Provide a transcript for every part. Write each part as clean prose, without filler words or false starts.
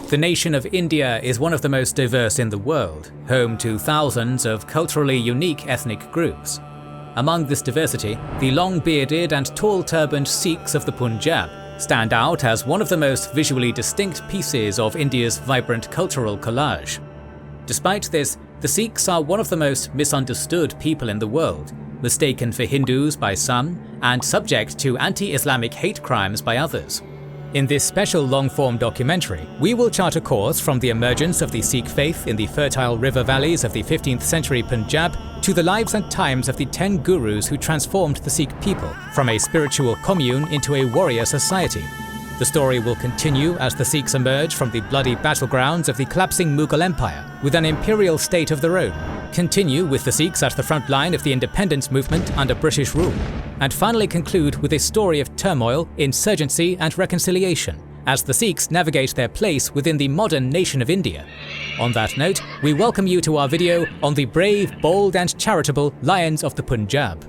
The nation of India is one of the most diverse in the world, home to thousands of culturally unique ethnic groups. Among this diversity, the long-bearded and tall-turbaned Sikhs of the Punjab stand out as one of the most visually distinct pieces of India's vibrant cultural collage. Despite this, the Sikhs are one of the most misunderstood people in the world, mistaken for Hindus by some, and subject to anti-Islamic hate crimes by others. In this special long-form documentary, we will chart a course from the emergence of the Sikh faith in the fertile river valleys of the 15th century Punjab to the lives and times of the 10 gurus who transformed the Sikh people from a spiritual commune into a warrior society. The story will continue as the Sikhs emerge from the bloody battlegrounds of the collapsing Mughal Empire with an imperial state of their own, continue with the Sikhs at the front line of the independence movement under British rule, and finally conclude with a story of turmoil, insurgency and reconciliation as the Sikhs navigate their place within the modern nation of India. On that note, we welcome you to our video on the brave, bold and charitable Lions of the Punjab.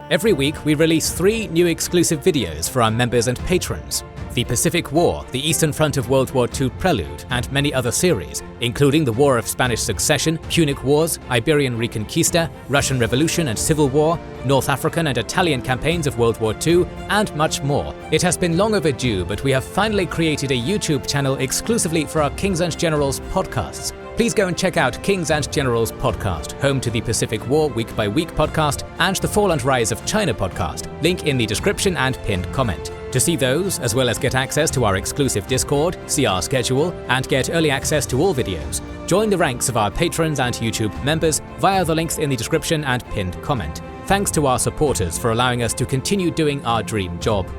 Every week we release 3 new exclusive videos for our members and patrons. The Pacific War, the Eastern Front of World War II Prelude, and many other series, including the War of Spanish Succession, Punic Wars, Iberian Reconquista, Russian Revolution and Civil War, North African and Italian campaigns of World War II, and much more. It has been long overdue, but we have finally created a YouTube channel exclusively for our Kings and Generals podcasts. Please go and check out Kings and Generals podcast, home to the Pacific War Week by Week podcast and the Fall and Rise of China podcast, link in the description and pinned comment. To see those, as well as get access to our exclusive Discord, see our schedule, and get early access to all videos, join the ranks of our patrons and YouTube members via the links in the description and pinned comment. Thanks to our supporters for allowing us to continue doing our dream job.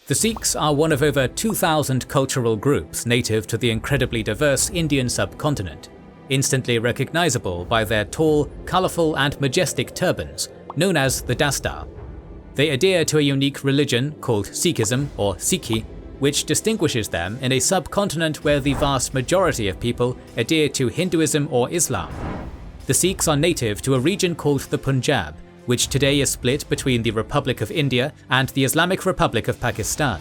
The Sikhs are one of over 2,000 cultural groups native to the incredibly diverse Indian subcontinent, instantly recognizable by their tall, colourful and majestic turbans, known as the Dastar. They adhere to a unique religion called Sikhism or Sikhi, which distinguishes them in a subcontinent where the vast majority of people adhere to Hinduism or Islam. The Sikhs are native to a region called the Punjab, which today is split between the Republic of India and the Islamic Republic of Pakistan.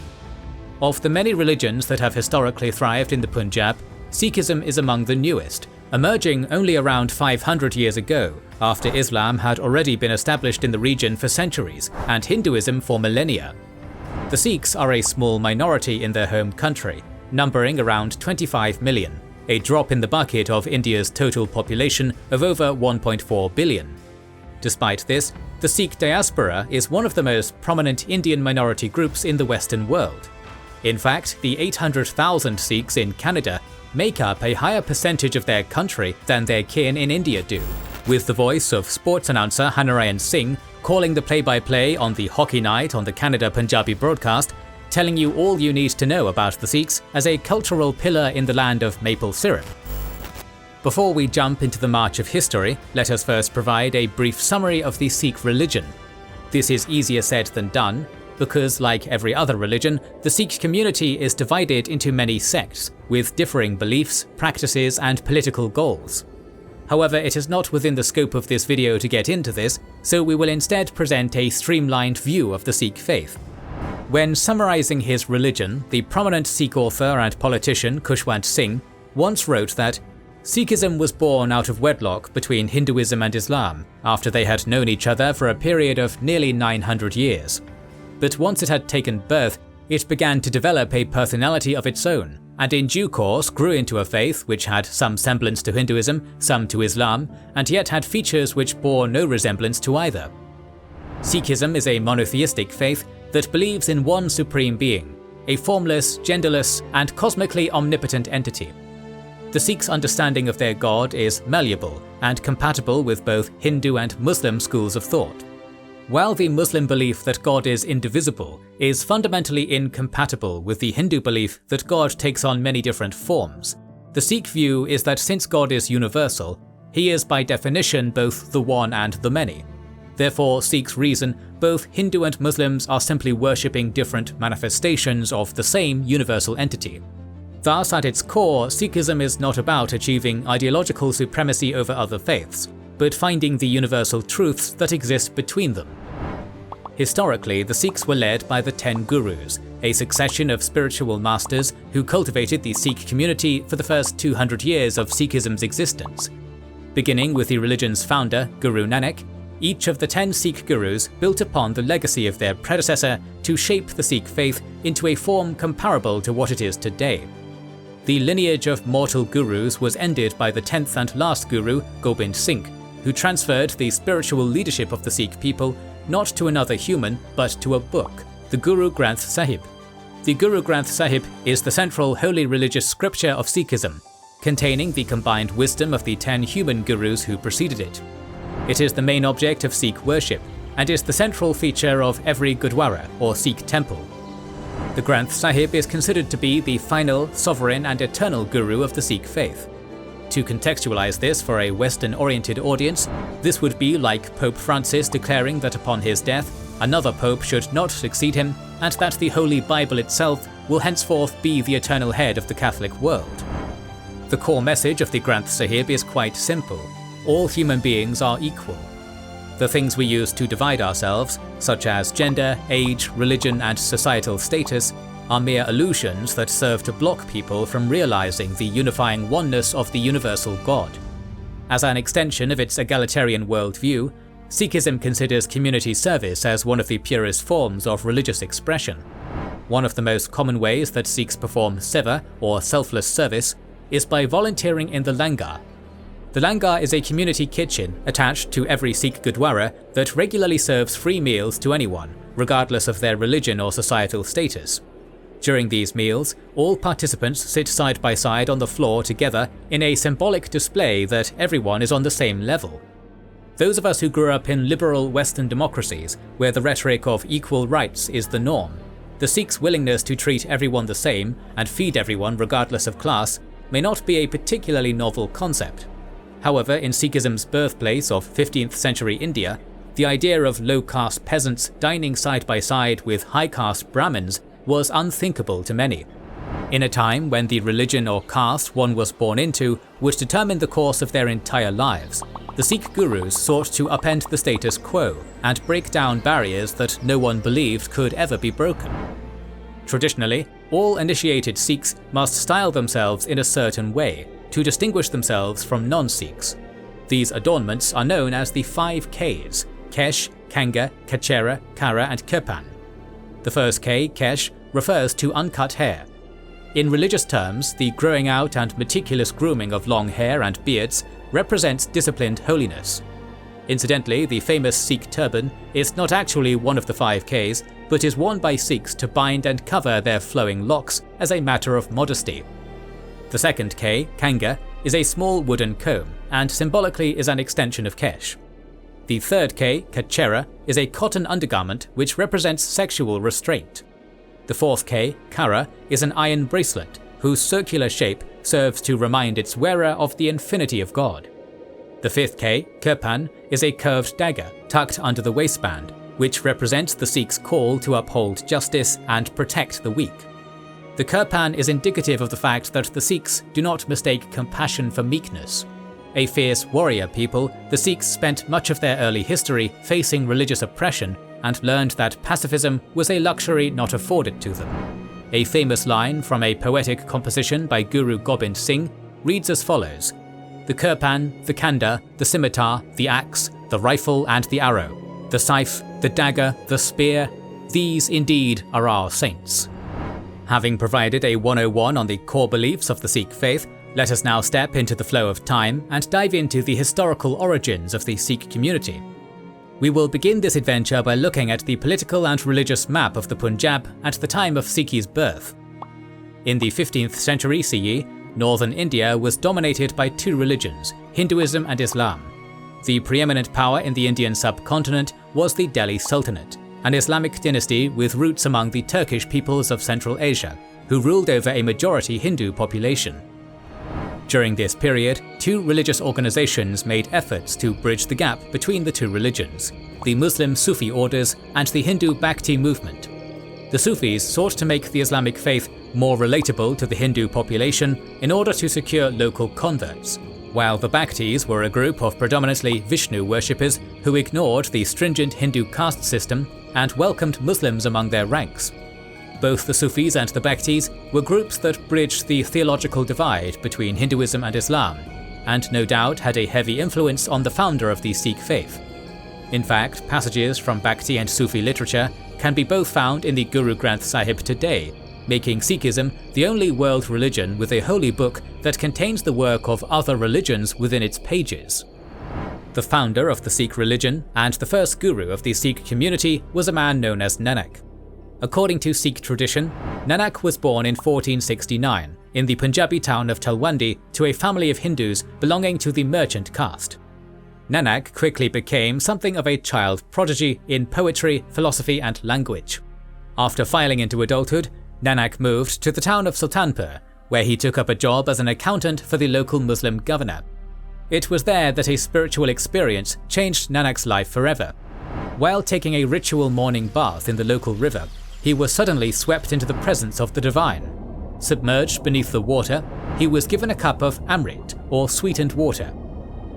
Of the many religions that have historically thrived in the Punjab, Sikhism is among the newest, emerging only around 500 years ago, after Islam had already been established in the region for centuries and Hinduism for millennia. The Sikhs are a small minority in their home country, numbering around 25 million, a drop in the bucket of India's total population of over 1.4 billion. Despite this, the Sikh diaspora is one of the most prominent Indian minority groups in the Western world. In fact, the 800,000 Sikhs in Canada make up a higher percentage of their country than their kin in India do, with the voice of sports announcer Hanarayan Singh calling the play-by-play on the hockey night on the Canada Punjabi broadcast, telling you all you need to know about the Sikhs as a cultural pillar in the land of maple syrup. Before we jump into the march of history, let us first provide a brief summary of the Sikh religion. This is easier said than done, because like every other religion, the Sikh community is divided into many sects, with differing beliefs, practices and political goals. However, it is not within the scope of this video to get into this, so we will instead present a streamlined view of the Sikh faith. When summarizing his religion, the prominent Sikh author and politician Khushwant Singh once wrote that Sikhism was born out of wedlock between Hinduism and Islam after they had known each other for a period of nearly 900 years. But once it had taken birth, it began to develop a personality of its own, and in due course grew into a faith which had some semblance to Hinduism, some to Islam, and yet had features which bore no resemblance to either. Sikhism is a monotheistic faith that believes in one supreme being, a formless, genderless, and cosmically omnipotent entity. The Sikhs' understanding of their god is malleable and compatible with both Hindu and Muslim schools of thought. While the Muslim belief that God is indivisible is fundamentally incompatible with the Hindu belief that God takes on many different forms, the Sikh view is that since God is universal, he is by definition both the one and the many. Therefore, Sikhs reason both Hindu and Muslims are simply worshipping different manifestations of the same universal entity. Thus, at its core, Sikhism is not about achieving ideological supremacy over other faiths, but finding the universal truths that exist between them. Historically, the Sikhs were led by the 10 Gurus, a succession of spiritual masters who cultivated the Sikh community for the first 200 years of Sikhism's existence. Beginning with the religion's founder, Guru Nanak, each of the 10 Sikh gurus built upon the legacy of their predecessor to shape the Sikh faith into a form comparable to what it is today. The lineage of mortal gurus was ended by the 10th and last Guru, Gobind Singh, who transferred the spiritual leadership of the Sikh people not to another human but to a book, the Guru Granth Sahib. The Guru Granth Sahib is the central holy religious scripture of Sikhism, containing the combined wisdom of the 10 human gurus who preceded it. It is the main object of Sikh worship and is the central feature of every Gurdwara or Sikh temple. The Granth Sahib is considered to be the final, sovereign and eternal guru of the Sikh faith. To contextualize this for a Western-oriented audience, this would be like Pope Francis declaring that upon his death, another pope should not succeed him, and that the Holy Bible itself will henceforth be the eternal head of the Catholic world. The core message of the Granth Sahib is quite simple. All human beings are equal. The things we use to divide ourselves, such as gender, age, religion, and societal status, are mere illusions that serve to block people from realizing the unifying oneness of the universal God. As an extension of its egalitarian worldview, Sikhism considers community service as one of the purest forms of religious expression. One of the most common ways that Sikhs perform seva, or selfless service, is by volunteering in the Langar. The Langar is a community kitchen attached to every Sikh Gurdwara that regularly serves free meals to anyone, regardless of their religion or societal status. During these meals, all participants sit side by side on the floor together in a symbolic display that everyone is on the same level. Those of us who grew up in liberal Western democracies, where the rhetoric of equal rights is the norm, the Sikhs' willingness to treat everyone the same and feed everyone regardless of class may not be a particularly novel concept. However, in Sikhism's birthplace of 15th century India, the idea of low-caste peasants dining side by side with high-caste Brahmins was unthinkable to many. In a time when the religion or caste one was born into would determine the course of their entire lives, the Sikh gurus sought to upend the status quo and break down barriers that no one believed could ever be broken. Traditionally, all initiated Sikhs must style themselves in a certain way to distinguish themselves from non-Sikhs. These adornments are known as the 5 Ks: Kesh, Kanga, Kachera, Kara and Kirpan. The first K, Kesh, refers to uncut hair. In religious terms, the growing out and meticulous grooming of long hair and beards represents disciplined holiness. Incidentally, the famous Sikh turban is not actually one of the 5 Ks, but is worn by Sikhs to bind and cover their flowing locks as a matter of modesty. The second K, Kanga, is a small wooden comb, and symbolically is an extension of Kesh. The third K, Kachera, is a cotton undergarment which represents sexual restraint. The fourth K, Kara, is an iron bracelet, whose circular shape serves to remind its wearer of the infinity of God. The fifth K, Kirpan, is a curved dagger tucked under the waistband, which represents the Sikhs' call to uphold justice and protect the weak. The Kirpan is indicative of the fact that the Sikhs do not mistake compassion for meekness. A fierce warrior people, the Sikhs spent much of their early history facing religious oppression and learned that pacifism was a luxury not afforded to them. A famous line from a poetic composition by Guru Gobind Singh reads as follows: "The Kirpan, the Kanda, the scimitar, the axe, the rifle and the arrow, the scythe, the dagger, the spear, these indeed are our saints." Having provided a 101 on the core beliefs of the Sikh faith, let us now step into the flow of time and dive into the historical origins of the Sikh community. We will begin this adventure by looking at the political and religious map of the Punjab at the time of Sikhi's birth. In the 15th century CE, northern India was dominated by 2 religions, Hinduism and Islam. The preeminent power in the Indian subcontinent was the Delhi Sultanate, an Islamic dynasty with roots among the Turkish peoples of Central Asia, who ruled over a majority Hindu population. During this period, 2 religious organizations made efforts to bridge the gap between the 2 religions, the Muslim Sufi orders and the Hindu Bhakti movement. The Sufis sought to make the Islamic faith more relatable to the Hindu population in order to secure local converts, while the Bhaktis were a group of predominantly Vishnu worshippers who ignored the stringent Hindu caste system and welcomed Muslims among their ranks. Both the Sufis and the Bhaktis were groups that bridged the theological divide between Hinduism and Islam, and no doubt had a heavy influence on the founder of the Sikh faith. In fact, passages from Bhakti and Sufi literature can be both found in the Guru Granth Sahib today, making Sikhism the only world religion with a holy book that contains the work of other religions within its pages. The founder of the Sikh religion and the first guru of the Sikh community was a man known as Nanak. According to Sikh tradition, Nanak was born in 1469 in the Punjabi town of Talwandi to a family of Hindus belonging to the merchant caste. Nanak quickly became something of a child prodigy in poetry, philosophy and language. After filing into adulthood, Nanak moved to the town of Sultanpur, where he took up a job as an accountant for the local Muslim governor. It was there that a spiritual experience changed Nanak's life forever. While taking a ritual morning bath in the local river, he was suddenly swept into the presence of the divine. Submerged beneath the water, he was given a cup of Amrit, or sweetened water.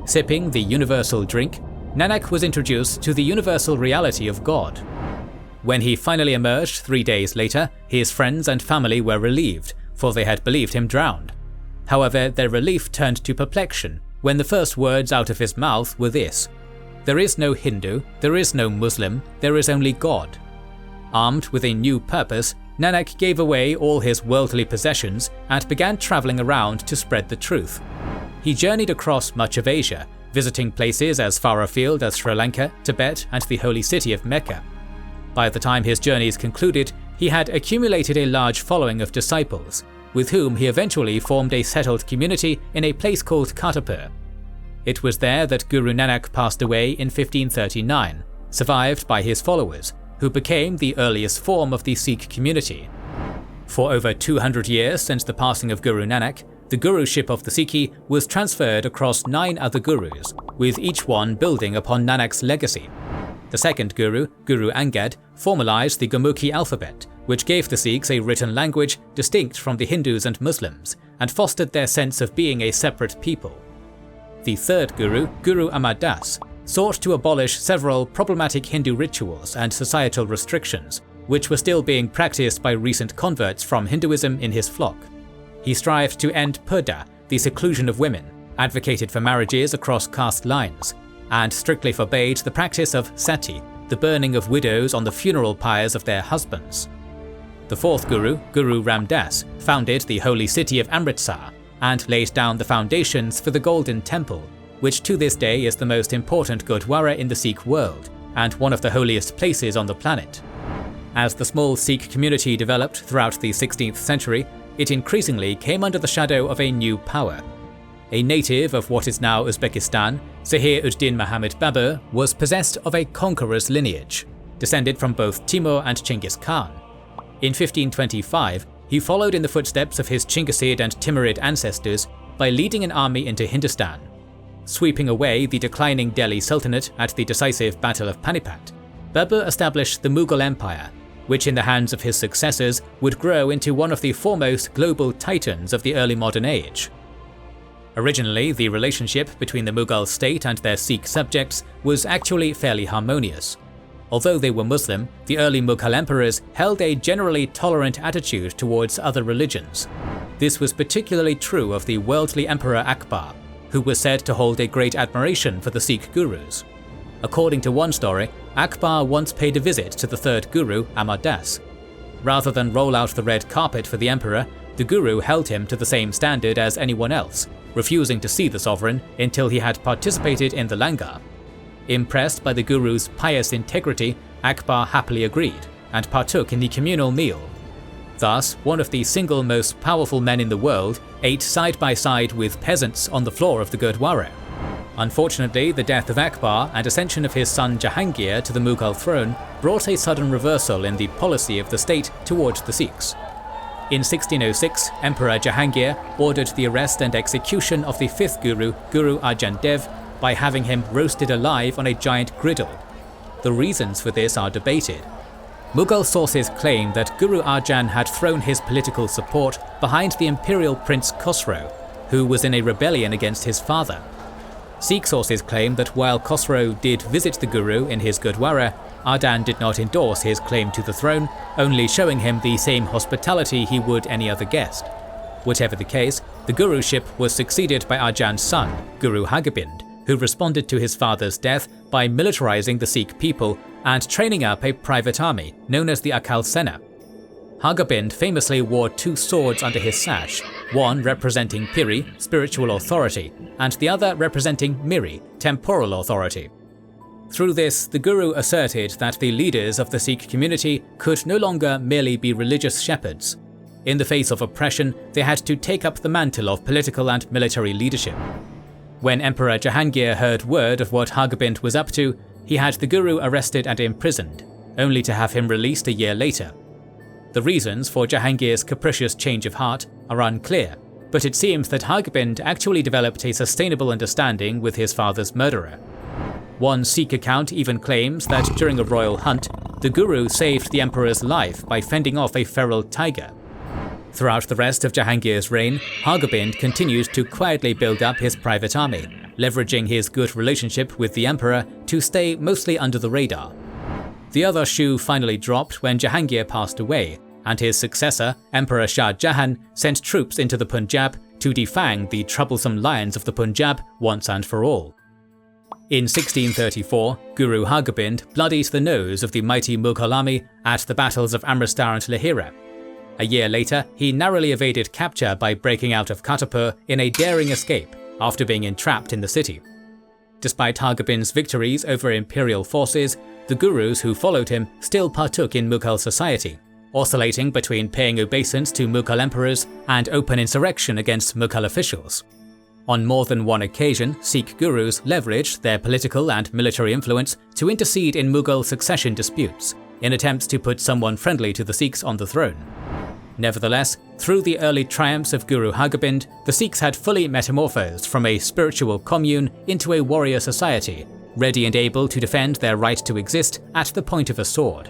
Sipping the universal drink, Nanak was introduced to the universal reality of God. When he finally emerged 3 days later, his friends and family were relieved, for they had believed him drowned. However, their relief turned to perplexion when the first words out of his mouth were this: "There is no Hindu, there is no Muslim, there is only God." Armed with a new purpose, Nanak gave away all his worldly possessions and began travelling around to spread the truth. He journeyed across much of Asia, visiting places as far afield as Sri Lanka, Tibet and the holy city of Mecca. By the time his journeys concluded, he had accumulated a large following of disciples, with whom he eventually formed a settled community in a place called Kartarpur. It was there that Guru Nanak passed away in 1539, survived by his followers, who became the earliest form of the Sikh community. For over 200 years since the passing of Guru Nanak, the guruship of the Sikhi was transferred across 9 other gurus, with each one building upon Nanak's legacy. The second guru, Guru Angad, formalized the Gurmukhi alphabet, which gave the Sikhs a written language distinct from the Hindus and Muslims, and fostered their sense of being a separate people. The third guru, Guru Amar Das, sought to abolish several problematic Hindu rituals and societal restrictions, which were still being practiced by recent converts from Hinduism in his flock. He strived to end purdah, the seclusion of women, advocated for marriages across caste lines, and strictly forbade the practice of sati, the burning of widows on the funeral pyres of their husbands. The fourth guru, Guru Ram Das, founded the holy city of Amritsar and laid down the foundations for the Golden Temple, which to this day is the most important Gurdwara in the Sikh world and one of the holiest places on the planet. As the small Sikh community developed throughout the 16th century, it increasingly came under the shadow of a new power. A native of what is now Uzbekistan, Zahir-ud-Din Muhammad Babur was possessed of a conqueror's lineage, descended from both Timur and Chinggis Khan. In 1525, he followed in the footsteps of his Chinggisid and Timurid ancestors by leading an army into Hindustan. Sweeping away the declining Delhi Sultanate at the decisive Battle of Panipat, Babur established the Mughal Empire, which in the hands of his successors would grow into one of the foremost global titans of the early modern age. Originally, the relationship between the Mughal state and their Sikh subjects was actually fairly harmonious. Although they were Muslim, the early Mughal emperors held a generally tolerant attitude towards other religions. This was particularly true of the worldly Emperor Akbar, who was said to hold a great admiration for the Sikh gurus. According to one story, Akbar once paid a visit to the third guru, Amar Das. Rather than roll out the red carpet for the emperor, the guru held him to the same standard as anyone else, refusing to see the sovereign until he had participated in the Langar. Impressed by the guru's pious integrity, Akbar happily agreed and partook in the communal meal. Thus, one of the single most powerful men in the world ate side by side with peasants on the floor of the Gurdwara. Unfortunately, the death of Akbar and ascension of his son Jahangir to the Mughal throne brought a sudden reversal in the policy of the state towards the Sikhs. In 1606, Emperor Jahangir ordered the arrest and execution of the fifth guru, Guru Arjan Dev, by having him roasted alive on a giant griddle. The reasons for this are debated. Mughal sources claim that Guru Arjan had thrown his political support behind the imperial prince Khosrow, who was in a rebellion against his father. Sikh sources claim that while Khosrow did visit the Guru in his Gurdwara, Ardan did not endorse his claim to the throne, only showing him the same hospitality he would any other guest. Whatever the case, the guruship was succeeded by Arjan's son, Guru Hargobind, who responded to his father's death by militarizing the Sikh people and training up a private army known as the Akal Sena. Hargobind famously wore two swords under his sash, one representing Piri, spiritual authority, and the other representing Miri, temporal authority. Through this, the Guru asserted that the leaders of the Sikh community could no longer merely be religious shepherds. In the face of oppression, they had to take up the mantle of political and military leadership. When Emperor Jahangir heard word of what Hargobind was up to, he had the Guru arrested and imprisoned, only to have him released a year later. The reasons for Jahangir's capricious change of heart are unclear, but it seems that Hargobind actually developed a sustainable understanding with his father's murderer. One Sikh account even claims that during a royal hunt, the Guru saved the emperor's life by fending off a feral tiger. Throughout the rest of Jahangir's reign, Hargobind continued to quietly build up his private army, leveraging his good relationship with the emperor to stay mostly under the radar. The other shoe finally dropped when Jahangir passed away, and his successor, Emperor Shah Jahan, sent troops into the Punjab to defang the troublesome lions of the Punjab once and for all. In 1634, Guru Hargobind bloodied the nose of the mighty Mughal army at the battles of Amritsar and Lahira. A year later, he narrowly evaded capture by breaking out of Kartarpur in a daring escape after being entrapped in the city. Despite Hargobind's victories over imperial forces, the Gurus who followed him still partook in Mughal society, oscillating between paying obeisance to Mughal emperors and open insurrection against Mughal officials. On more than one occasion, Sikh Gurus leveraged their political and military influence to intercede in Mughal succession disputes, in attempts to put someone friendly to the Sikhs on the throne. Nevertheless, through the early triumphs of Guru Hargobind, the Sikhs had fully metamorphosed from a spiritual commune into a warrior society, ready and able to defend their right to exist at the point of a sword.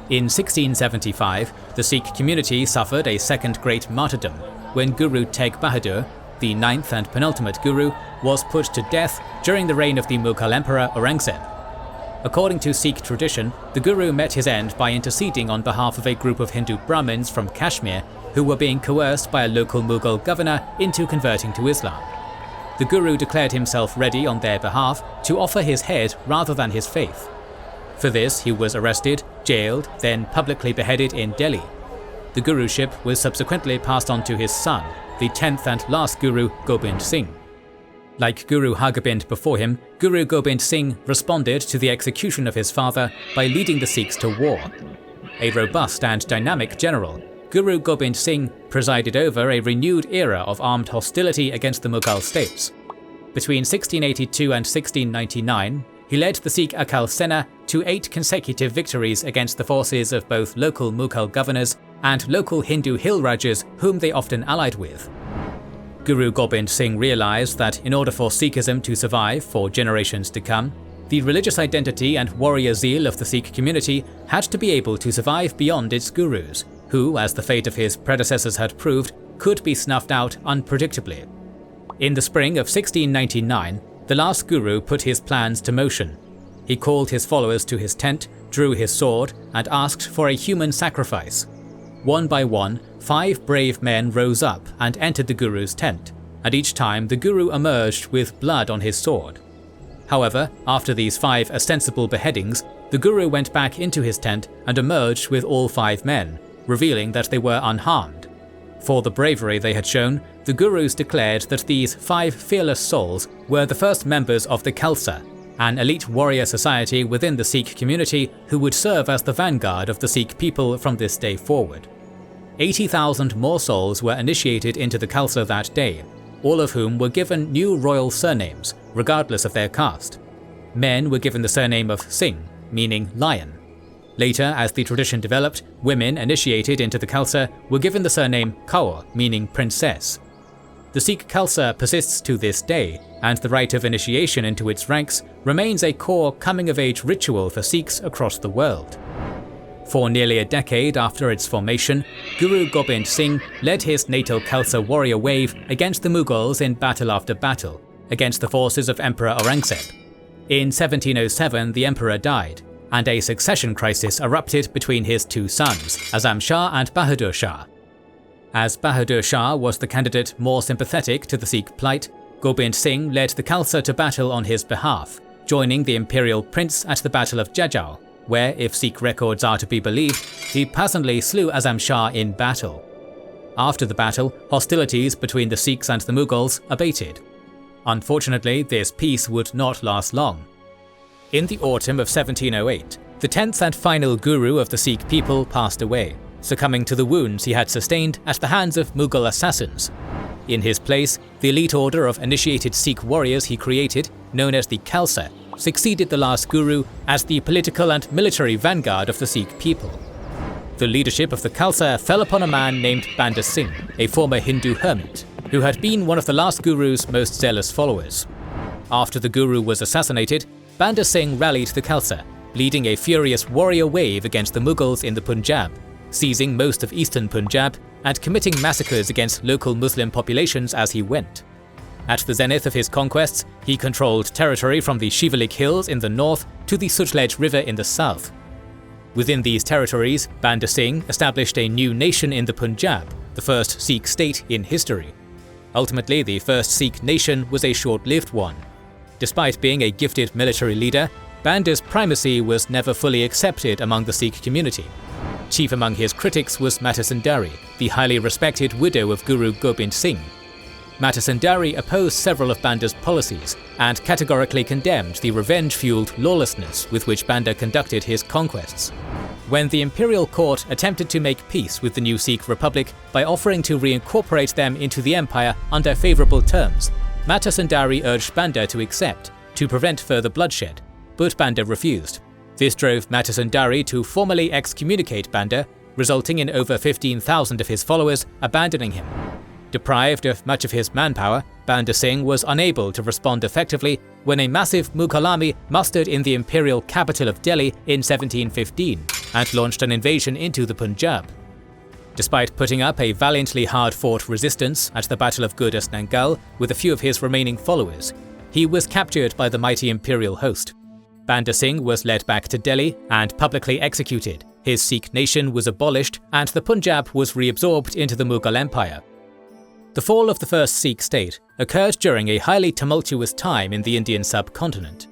In 1675, the Sikh community suffered a second great martyrdom when Guru Tegh Bahadur, the ninth and penultimate Guru, was put to death during the reign of the Mughal Emperor Aurangzeb. According to Sikh tradition, the Guru met his end by interceding on behalf of a group of Hindu Brahmins from Kashmir who were being coerced by a local Mughal governor into converting to Islam. The Guru declared himself ready on their behalf to offer his head rather than his faith. For this, he was arrested, jailed, then publicly beheaded in Delhi. The Guruship was subsequently passed on to his son, the 10th and last Guru Gobind Singh. Like Guru Hargobind before him, Guru Gobind Singh responded to the execution of his father by leading the Sikhs to war. A robust and dynamic general, Guru Gobind Singh presided over a renewed era of armed hostility against the Mughal states. Between 1682 and 1699, he led the Sikh Akal Sena to 8 consecutive victories against the forces of both local Mughal governors and local Hindu hill rajas whom they often allied with. Guru Gobind Singh realized that in order for Sikhism to survive for generations to come, the religious identity and warrior zeal of the Sikh community had to be able to survive beyond its gurus, who, as the fate of his predecessors had proved, could be snuffed out unpredictably. In the spring of 1699, the last Guru put his plans to motion. He called his followers to his tent, drew his sword, and asked for a human sacrifice. One by one, 5 brave men rose up and entered the Guru's tent, and each time the Guru emerged with blood on his sword. However, after these 5 ostensible beheadings, the Guru went back into his tent and emerged with all 5 men, revealing that they were unharmed. For the bravery they had shown, the Gurus declared that these 5 fearless souls were the first members of the Khalsa, an elite warrior society within the Sikh community who would serve as the vanguard of the Sikh people from this day forward. 80,000 more souls were initiated into the Khalsa that day, all of whom were given new royal surnames, regardless of their caste. Men were given the surname of Singh, meaning lion. Later, as the tradition developed, women initiated into the Khalsa were given the surname Kaur, meaning princess. The Sikh Khalsa persists to this day, and the rite of initiation into its ranks remains a core coming-of-age ritual for Sikhs across the world. For nearly a decade after its formation, Guru Gobind Singh led his natal Khalsa warrior wave against the Mughals in battle after battle, against the forces of Emperor Aurangzeb. In 1707 the emperor died, and a succession crisis erupted between his two sons, Azam Shah and Bahadur Shah. As Bahadur Shah was the candidate more sympathetic to the Sikh plight, Gobind Singh led the Khalsa to battle on his behalf, joining the imperial prince at the Battle of Jajau, where, if Sikh records are to be believed, he personally slew Azam Shah in battle. After the battle, hostilities between the Sikhs and the Mughals abated. Unfortunately, this peace would not last long. In the autumn of 1708, the 10th and final guru of the Sikh people passed away, succumbing to the wounds he had sustained at the hands of Mughal assassins. In his place, the elite order of initiated Sikh warriors he created, known as the Khalsa, succeeded the last guru as the political and military vanguard of the Sikh people. The leadership of the Khalsa fell upon a man named Banda Singh, a former Hindu hermit, who had been one of the last guru's most zealous followers. After the guru was assassinated, Banda Singh rallied the Khalsa, leading a furious warrior wave against the Mughals in the Punjab, seizing most of eastern Punjab and committing massacres against local Muslim populations as he went. At the zenith of his conquests, he controlled territory from the Shivalik Hills in the north to the Sutlej River in the south. Within these territories, Banda Singh established a new nation in the Punjab, the first Sikh state in history. Ultimately, the first Sikh nation was a short-lived one. Despite being a gifted military leader, Banda's primacy was never fully accepted among the Sikh community. Chief among his critics was Mata Sundari, the highly respected widow of Guru Gobind Singh. Mata Sundari opposed several of Banda's policies and categorically condemned the revenge-fueled lawlessness with which Banda conducted his conquests. When the imperial court attempted to make peace with the new Sikh republic by offering to reincorporate them into the empire under favourable terms, Mata Sundari urged Banda to accept, to prevent further bloodshed, but Banda refused. This drove Mata Sundari to formally excommunicate Banda, resulting in over 15,000 of his followers abandoning him. Deprived of much of his manpower, Banda Singh was unable to respond effectively when a massive Mughal army mustered in the imperial capital of Delhi in 1715 and launched an invasion into the Punjab. Despite putting up a valiantly hard-fought resistance at the Battle of Gurdas Nangal with a few of his remaining followers, he was captured by the mighty imperial host. Banda Singh was led back to Delhi and publicly executed, his Sikh nation was abolished, and the Punjab was reabsorbed into the Mughal Empire. The fall of the first Sikh state occurred during a highly tumultuous time in the Indian subcontinent.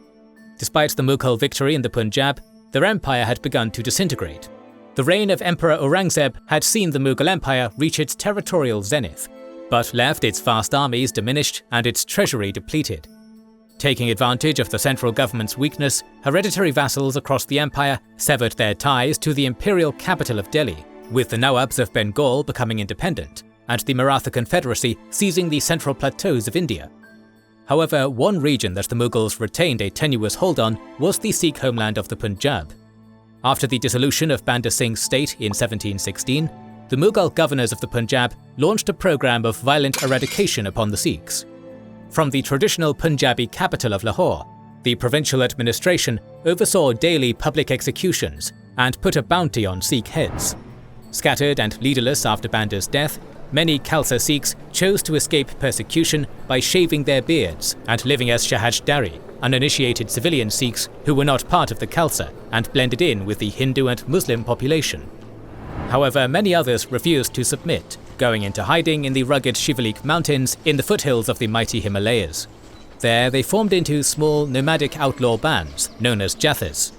Despite the Mughal victory in the Punjab, their empire had begun to disintegrate. The reign of Emperor Aurangzeb had seen the Mughal Empire reach its territorial zenith, but left its vast armies diminished and its treasury depleted. Taking advantage of the central government's weakness, hereditary vassals across the empire severed their ties to the imperial capital of Delhi, with the Nawabs of Bengal becoming independent, and the Maratha Confederacy seizing the central plateaus of India. However, one region that the Mughals retained a tenuous hold on was the Sikh homeland of the Punjab. After the dissolution of Banda Singh's state in 1716, the Mughal governors of the Punjab launched a program of violent eradication upon the Sikhs. From the traditional Punjabi capital of Lahore, the provincial administration oversaw daily public executions and put a bounty on Sikh heads. Scattered and leaderless after Banda's death, many Khalsa Sikhs chose to escape persecution by shaving their beards and living as Shahajdari, uninitiated civilian Sikhs who were not part of the Khalsa and blended in with the Hindu and Muslim population. However, many others refused to submit, going into hiding in the rugged Shivalik mountains in the foothills of the mighty Himalayas. There they formed into small nomadic outlaw bands known as Jathas.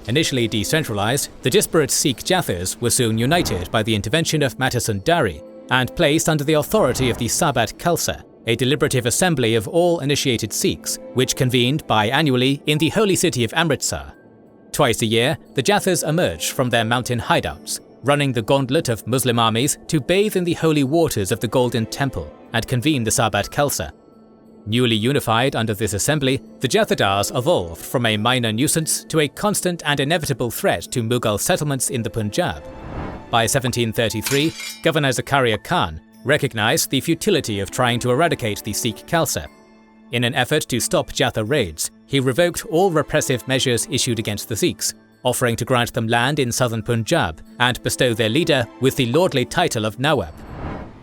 Initially decentralized, the disparate Sikh Jathas were soon united by the intervention of Mata Sundari and placed under the authority of the Sarbat Khalsa, a deliberative assembly of all initiated Sikhs, which convened biannually in the holy city of Amritsar. Twice a year, the Jathas emerged from their mountain hideouts, running the gauntlet of Muslim armies to bathe in the holy waters of the Golden Temple and convene the Sarbat Khalsa. Newly unified under this assembly, the Jathadars evolved from a minor nuisance to a constant and inevitable threat to Mughal settlements in the Punjab. By 1733, Governor Zakaria Khan recognized the futility of trying to eradicate the Sikh Khalsa. In an effort to stop Jatha raids, he revoked all repressive measures issued against the Sikhs, offering to grant them land in southern Punjab and bestow their leader with the lordly title of Nawab.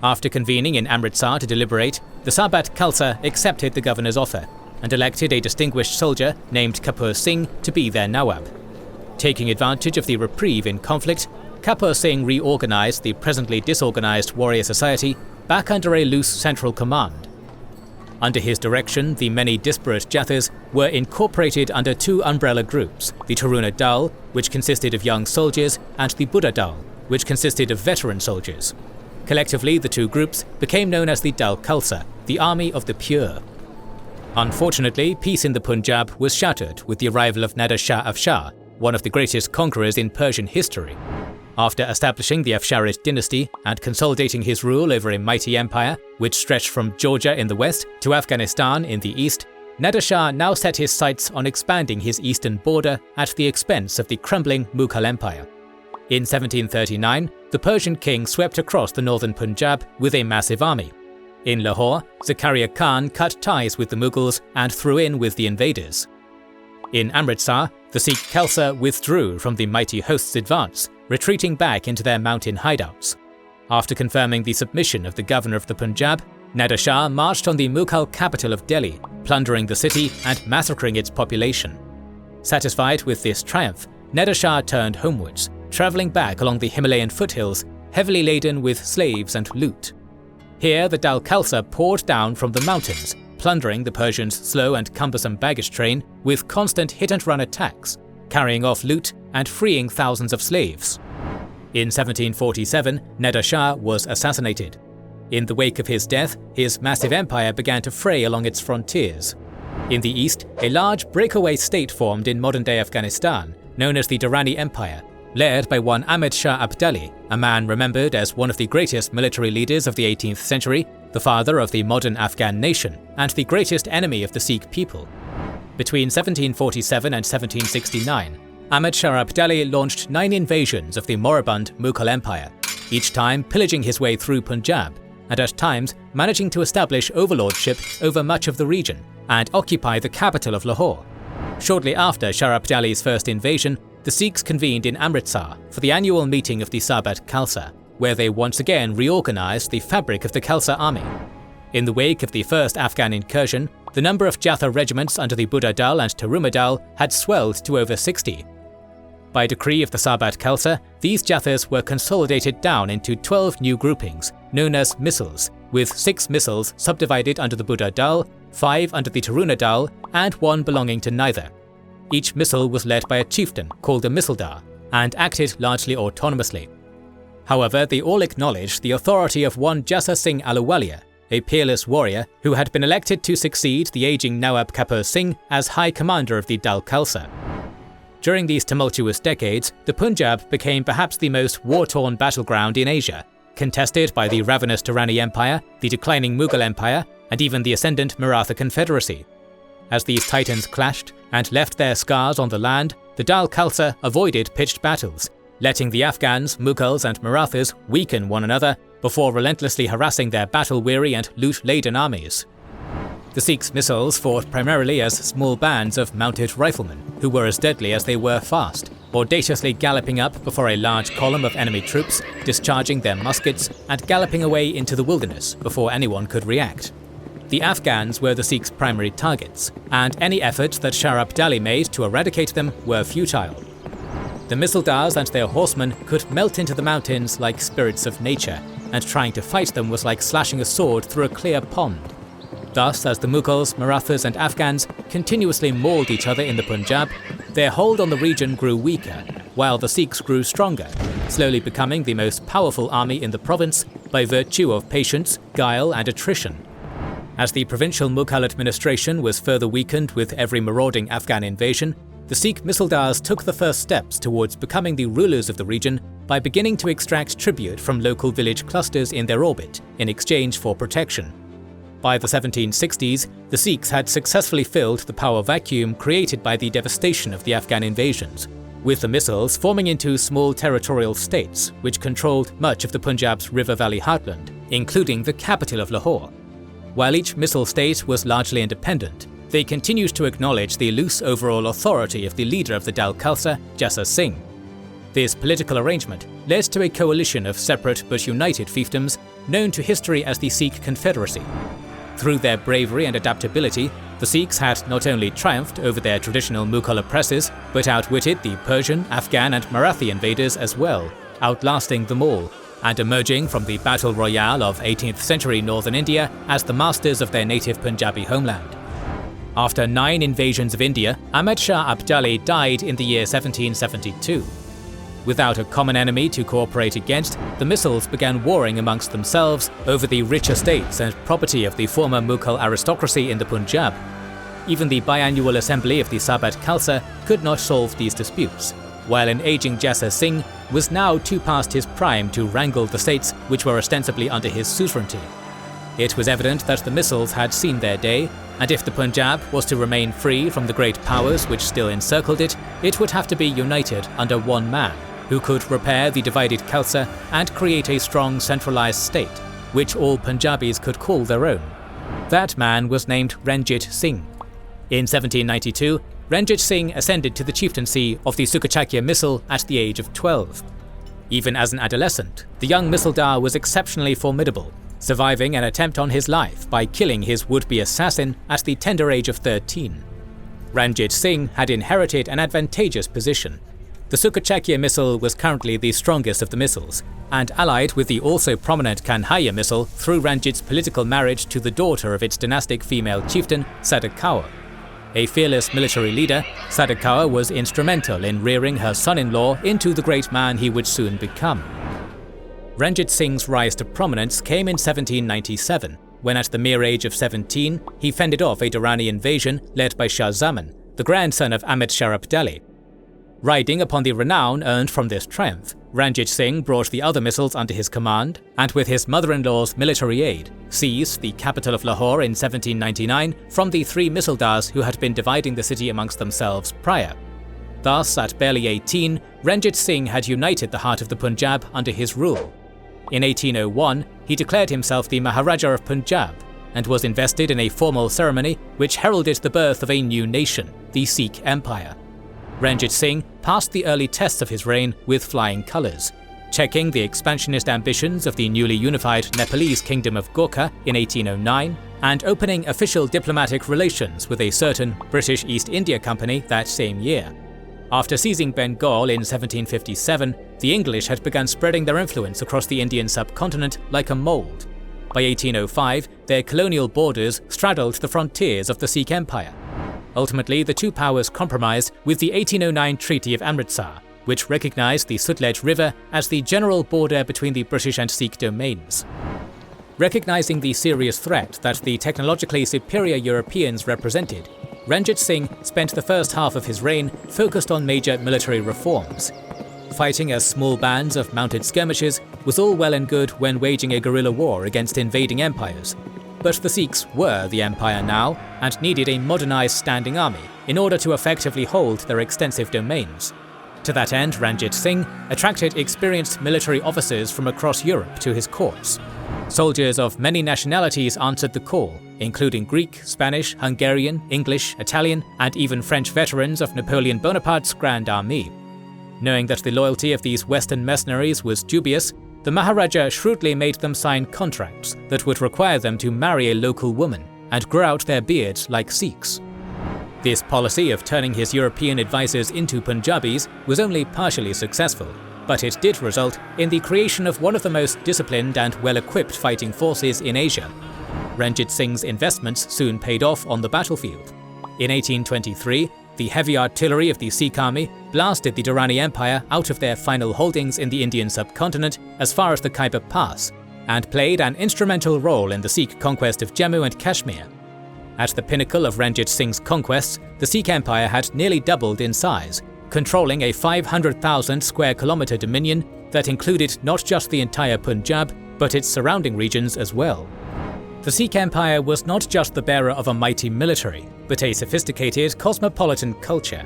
After convening in Amritsar to deliberate, the Sarbat Khalsa accepted the governor's offer and elected a distinguished soldier named Kapur Singh to be their Nawab. Taking advantage of the reprieve in conflict, Kapur Singh reorganised the presently disorganised warrior society back under a loose central command. Under his direction, the many disparate Jathas were incorporated under two umbrella groups, the Taruna Dal, which consisted of young soldiers, and the Buddha Dal, which consisted of veteran soldiers. Collectively, the two groups became known as the Dal Khalsa, the Army of the Pure. Unfortunately, peace in the Punjab was shattered with the arrival of Nader Shah Afshar, one of the greatest conquerors in Persian history. After establishing the Afsharid dynasty and consolidating his rule over a mighty empire which stretched from Georgia in the west to Afghanistan in the east, Nader Shah now set his sights on expanding his eastern border at the expense of the crumbling Mughal Empire. In 1739, the Persian king swept across the northern Punjab with a massive army. In Lahore, Zakaria Khan cut ties with the Mughals and threw in with the invaders. In Amritsar, the Sikh Khalsa withdrew from the mighty host's advance, retreating back into their mountain hideouts. After confirming the submission of the governor of the Punjab, Nader Shah marched on the Mughal capital of Delhi, plundering the city and massacring its population. Satisfied with this triumph, Nader Shah turned homewards, travelling back along the Himalayan foothills, heavily laden with slaves and loot. Here, the Dal Khalsa poured down from the mountains, plundering the Persians' slow and cumbersome baggage train with constant hit-and-run attacks, carrying off loot and freeing thousands of slaves. In 1747, Nader Shah was assassinated. In the wake of his death, his massive empire began to fray along its frontiers. In the east, a large breakaway state formed in modern-day Afghanistan, known as the Durrani Empire, led by one Ahmed Shah Abdali, a man remembered as one of the greatest military leaders of the 18th century, the father of the modern Afghan nation, and the greatest enemy of the Sikh people. Between 1747 and 1769, Ahmed Shah Abdali launched 9 invasions of the moribund Mughal Empire, each time pillaging his way through Punjab, and at times managing to establish overlordship over much of the region and occupy the capital of Lahore. Shortly after Shah Abdali's first invasion, the Sikhs convened in Amritsar for the annual meeting of the Sarbat Khalsa, where they once again reorganised the fabric of the Khalsa army. In the wake of the first Afghan incursion, the number of Jatha regiments under the Buddha Dal and Taruma Dal had swelled to over 60. By decree of the Sarbat Khalsa, these Jathas were consolidated down into 12 new groupings, known as Misls, with 6 Misls subdivided under the Buddha Dal, 5 under the Taruna Dal, and 1 belonging to neither. Each Misl was led by a chieftain called a Misldar, and acted largely autonomously. However, they all acknowledged the authority of one Jassa Singh Ahluwalia, a peerless warrior who had been elected to succeed the aging Nawab Kapur Singh as High Commander of the Dal Khalsa. During these tumultuous decades, the Punjab became perhaps the most war-torn battleground in Asia, contested by the ravenous Durrani Empire, the declining Mughal Empire, and even the ascendant Maratha Confederacy. As these titans clashed and left their scars on the land, the Dal Khalsa avoided pitched battles, letting the Afghans, Mughals and Marathas weaken one another before relentlessly harassing their battle-weary and loot-laden armies. The Sikhs' missiles fought primarily as small bands of mounted riflemen, who were as deadly as they were fast, audaciously galloping up before a large column of enemy troops, discharging their muskets and galloping away into the wilderness before anyone could react. The Afghans were the Sikhs' primary targets, and any efforts that Shah Abdali made to eradicate them were futile. The Misldars and their horsemen could melt into the mountains like spirits of nature, and trying to fight them was like slashing a sword through a clear pond. Thus, as the Mughals, Marathas and Afghans continuously mauled each other in the Punjab, their hold on the region grew weaker, while the Sikhs grew stronger, slowly becoming the most powerful army in the province by virtue of patience, guile and attrition. As the provincial Mughal administration was further weakened with every marauding Afghan invasion, the Sikh Misldars took the first steps towards becoming the rulers of the region by beginning to extract tribute from local village clusters in their orbit in exchange for protection. By the 1760s, the Sikhs had successfully filled the power vacuum created by the devastation of the Afghan invasions, with the Misls forming into small territorial states which controlled much of the Punjab's river valley heartland, including the capital of Lahore. While each Misl state was largely independent, they continued to acknowledge the loose overall authority of the leader of the Dal Khalsa, Jassa Singh. This political arrangement led to a coalition of separate but united fiefdoms known to history as the Sikh Confederacy. Through their bravery and adaptability, The Sikhs had not only triumphed over their traditional Mughal oppressors, but outwitted the Persian, Afghan and Marathi invaders as well, outlasting them all, and emerging from the battle royale of 18th century northern India as the masters of their native Punjabi homeland. After 9 invasions of India, Ahmad Shah Abdali died in the year 1772. Without a common enemy to cooperate against, the Misls began warring amongst themselves over the rich estates and property of the former Mughal aristocracy in the Punjab. Even the biannual assembly of the Sarbat Khalsa could not solve these disputes, while an aging Jassa Singh was now too past his prime to wrangle the states which were ostensibly under his suzerainty. It was evident that the Misls had seen their day, and if the Punjab was to remain free from the great powers which still encircled it, it would have to be united under one man, who could repair the divided Khalsa and create a strong centralized state, which all Punjabis could call their own. That man was named Ranjit Singh. In 1792, Ranjit Singh ascended to the chieftaincy of the Sukachakya Misl at the age of 12. Even as an adolescent, the young Misldar was exceptionally formidable, surviving an attempt on his life by killing his would-be assassin at the tender age of 13. Ranjit Singh had inherited an advantageous position. The Sukachakya Misl was currently the strongest of the Misls, and allied with the also prominent Kanhaiya Misl through Ranjit's political marriage to the daughter of its dynastic female chieftain, Sadakawa. A fearless military leader, Sadakawa was instrumental in rearing her son-in-law into the great man he would soon become. Ranjit Singh's rise to prominence came in 1797, when at the mere age of 17 he fended off a Durrani invasion led by Shah Zaman, the grandson of Ahmad Shah Abdali. Riding upon the renown earned from this triumph, Ranjit Singh brought the other Misls under his command, and with his mother-in-law's military aid, seized the capital of Lahore in 1799 from the 3 Misldars who had been dividing the city amongst themselves prior. Thus, at barely 18, Ranjit Singh had united the heart of the Punjab under his rule. In 1801, he declared himself the Maharaja of Punjab, and was invested in a formal ceremony which heralded the birth of a new nation, the Sikh Empire. Ranjit Singh passed the early tests of his reign with flying colours, checking the expansionist ambitions of the newly unified Nepalese kingdom of Gorkha in 1809, and opening official diplomatic relations with a certain British East India Company that same year. After seizing Bengal in 1757, the English had begun spreading their influence across the Indian subcontinent like a mould. By 1805, their colonial borders straddled the frontiers of the Sikh Empire. Ultimately, the two powers compromised with the 1809 Treaty of Amritsar, which recognized the Sutlej River as the general border between the British and Sikh domains. Recognizing the serious threat that the technologically superior Europeans represented, Ranjit Singh spent the first half of his reign focused on major military reforms. Fighting as small bands of mounted skirmishers was all well and good when waging a guerrilla war against invading empires. But the Sikhs were the empire now, and needed a modernized standing army in order to effectively hold their extensive domains. To that end, Ranjit Singh attracted experienced military officers from across Europe to his courts. Soldiers of many nationalities answered the call, including Greek, Spanish, Hungarian, English, Italian, and even French veterans of Napoleon Bonaparte's Grand Army. Knowing that the loyalty of these Western mercenaries was dubious, the Maharaja shrewdly made them sign contracts that would require them to marry a local woman and grow out their beards like Sikhs. This policy of turning his European advisors into Punjabis was only partially successful, but it did result in the creation of one of the most disciplined and well-equipped fighting forces in Asia. Ranjit Singh's investments soon paid off on the battlefield. In 1823, the heavy artillery of the Sikh army blasted the Durrani Empire out of their final holdings in the Indian subcontinent as far as the Khyber Pass, and played an instrumental role in the Sikh conquest of Jammu and Kashmir. At the pinnacle of Ranjit Singh's conquests, the Sikh Empire had nearly doubled in size, controlling a 500,000 square kilometre dominion that included not just the entire Punjab, but its surrounding regions as well. The Sikh Empire was not just the bearer of a mighty military, but a sophisticated cosmopolitan culture.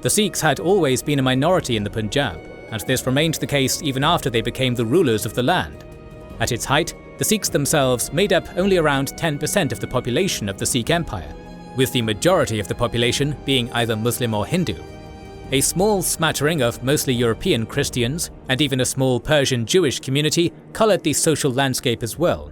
The Sikhs had always been a minority in the Punjab, and this remained the case even after they became the rulers of the land. At its height, the Sikhs themselves made up only around 10% of the population of the Sikh Empire, with the majority of the population being either Muslim or Hindu. A small smattering of mostly European Christians, and even a small Persian Jewish community, coloured the social landscape as well.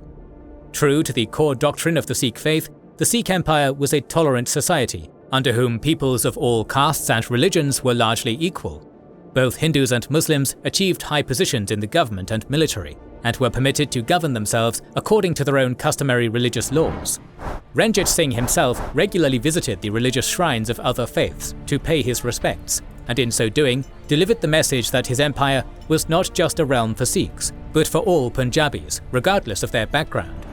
True to the core doctrine of the Sikh faith, the Sikh Empire was a tolerant society, under whom peoples of all castes and religions were largely equal. Both Hindus and Muslims achieved high positions in the government and military, and were permitted to govern themselves according to their own customary religious laws. Ranjit Singh himself regularly visited the religious shrines of other faiths to pay his respects, and in so doing, delivered the message that his empire was not just a realm for Sikhs, but for all Punjabis, regardless of their background.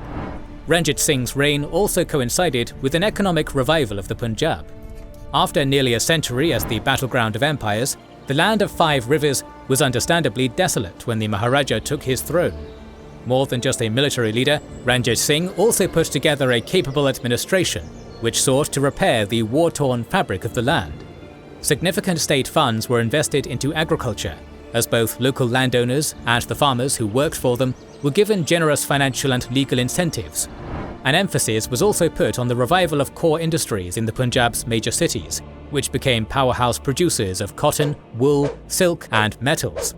Ranjit Singh's reign also coincided with an economic revival of the Punjab. After nearly a century as the battleground of empires, the land of 5 rivers was understandably desolate when the Maharaja took his throne. More than just a military leader, Ranjit Singh also put together a capable administration, which sought to repair the war-torn fabric of the land. Significant state funds were invested into agriculture, as both local landowners and the farmers who worked for them were given generous financial and legal incentives. An emphasis was also put on the revival of core industries in the Punjab's major cities, which became powerhouse producers of cotton, wool, silk, and metals.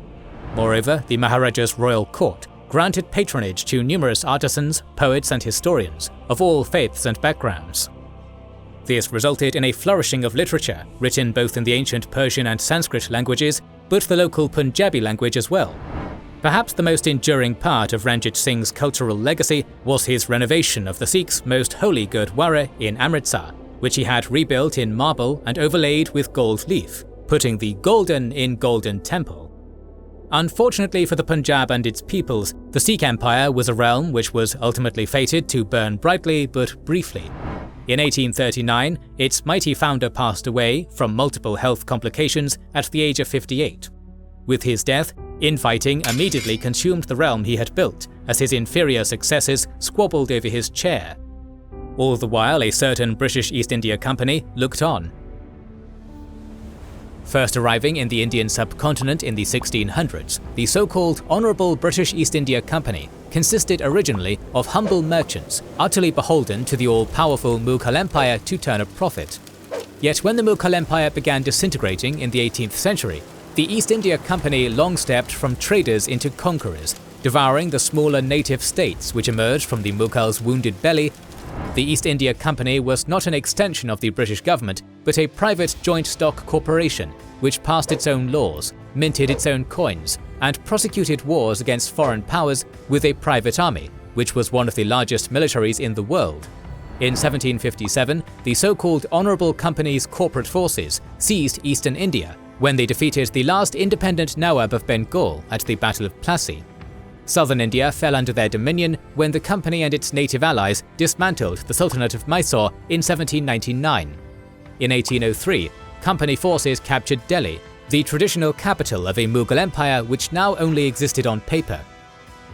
Moreover, the Maharaja's royal court granted patronage to numerous artisans, poets, and historians of all faiths and backgrounds. This resulted in a flourishing of literature, written both in the ancient Persian and Sanskrit languages, but the local Punjabi language as well. Perhaps the most enduring part of Ranjit Singh's cultural legacy was his renovation of the Sikhs' most holy Gurdwara in Amritsar, which he had rebuilt in marble and overlaid with gold leaf, putting the golden in Golden Temple. Unfortunately for the Punjab and its peoples, the Sikh Empire was a realm which was ultimately fated to burn brightly but briefly. In 1839, its mighty founder passed away from multiple health complications at the age of 58. With his death, infighting immediately consumed the realm he had built, as his inferior successors squabbled over his chair. All the while, a certain British East India Company looked on. First arriving in the Indian subcontinent in the 1600s, the so-called Honourable British East India Company consisted originally of humble merchants, utterly beholden to the all-powerful Mughal Empire to turn a profit. Yet when the Mughal Empire began disintegrating in the 18th century, the East India Company long stepped from traders into conquerors, devouring the smaller native states which emerged from the Mughals' wounded belly. The East India Company was not an extension of the British government, but a private joint stock corporation which passed its own laws, minted its own coins, and prosecuted wars against foreign powers with a private army, which was one of the largest militaries in the world. In 1757, the so-called Honourable Company's corporate forces seized eastern India when they defeated the last independent Nawab of Bengal at the Battle of Plassey. Southern India fell under their dominion when the company and its native allies dismantled the Sultanate of Mysore in 1799. In 1803, company forces captured Delhi, the traditional capital of a Mughal empire which now only existed on paper.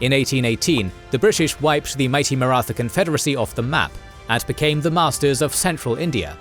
In 1818, the British wiped the mighty Maratha Confederacy off the map and became the masters of central India.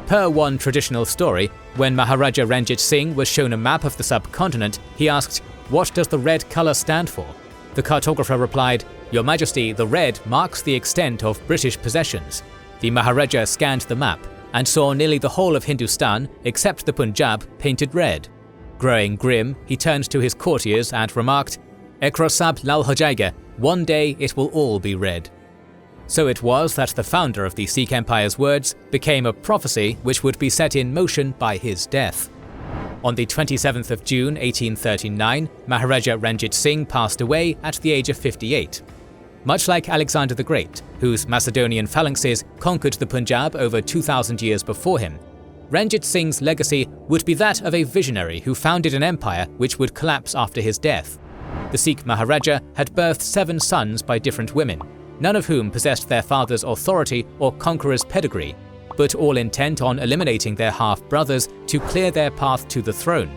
Per one traditional story, when Maharaja Ranjit Singh was shown a map of the subcontinent, he asked, "What does the red colour stand for?" The cartographer replied, "Your Majesty, the red marks the extent of British possessions." The Maharaja scanned the map and saw nearly the whole of Hindustan, except the Punjab, painted red. Growing grim, he turned to his courtiers and remarked, "Ekra sab lal ho jayega, one day it will all be red." So it was that the founder of the Sikh Empire's words became a prophecy which would be set in motion by his death. On the 27th of June 1839, Maharaja Ranjit Singh passed away at the age of 58. Much like Alexander the Great, whose Macedonian phalanxes conquered the Punjab over 2,000 years before him, Ranjit Singh's legacy would be that of a visionary who founded an empire which would collapse after his death. The Sikh Maharaja had birthed 7 sons by different women, none of whom possessed their father's authority or conqueror's pedigree, but all intent on eliminating their half-brothers to clear their path to the throne.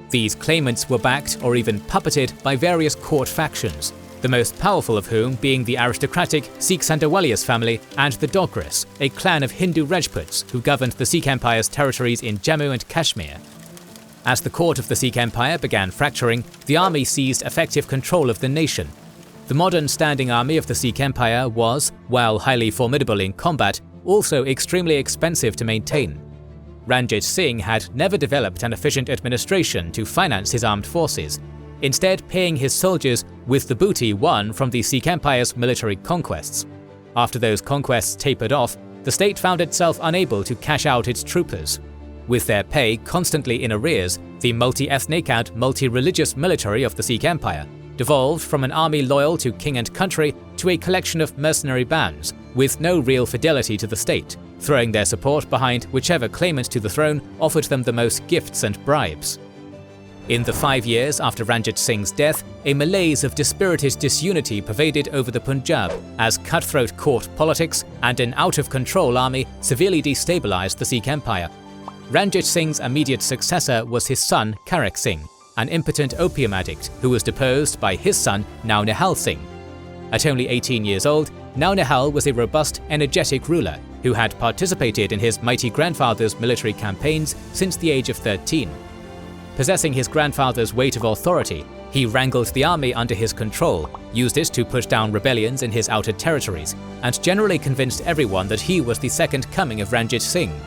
These claimants were backed or even puppeted by various court factions, the most powerful of whom being the aristocratic Sikh Sandawalias family and the Dogras, a clan of Hindu Rajputs who governed the Sikh Empire's territories in Jammu and Kashmir. As the court of the Sikh Empire began fracturing, the army seized effective control of the nation. The modern standing army of the Sikh Empire was, while highly formidable in combat, also extremely expensive to maintain. Ranjit Singh had never developed an efficient administration to finance his armed forces, instead paying his soldiers with the booty won from the Sikh Empire's military conquests. After those conquests tapered off, the state found itself unable to cash out its troopers. With their pay constantly in arrears, the multi-ethnic and multi-religious military of the Sikh Empire devolved from an army loyal to king and country to a collection of mercenary bands with no real fidelity to the state, throwing their support behind whichever claimant to the throne offered them the most gifts and bribes. In the 5 years after Ranjit Singh's death, a malaise of dispirited disunity pervaded over the Punjab as cutthroat court politics and an out-of-control army severely destabilized the Sikh Empire. Ranjit Singh's immediate successor was his son Karak Singh, an impotent opium addict who was deposed by his son Nau Nihal Singh. At only 18 years old, Nau Nihal was a robust, energetic ruler who had participated in his mighty grandfather's military campaigns since the age of 13. Possessing his grandfather's weight of authority, he wrangled the army under his control, used it to push down rebellions in his outer territories, and generally convinced everyone that he was the second coming of Ranjit Singh.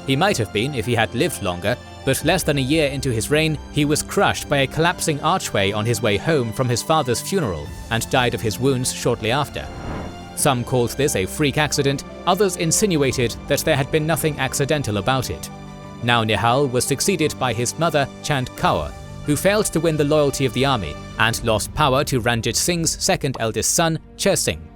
He might have been if he had lived longer, but less than a year into his reign, he was crushed by a collapsing archway on his way home from his father's funeral and died of his wounds shortly after. Some called this a freak accident, others insinuated that there had been nothing accidental about it. Nau Nihal was succeeded by his mother Chand Kaur, who failed to win the loyalty of the army and lost power to Ranjit Singh's second eldest son, Chair Singh.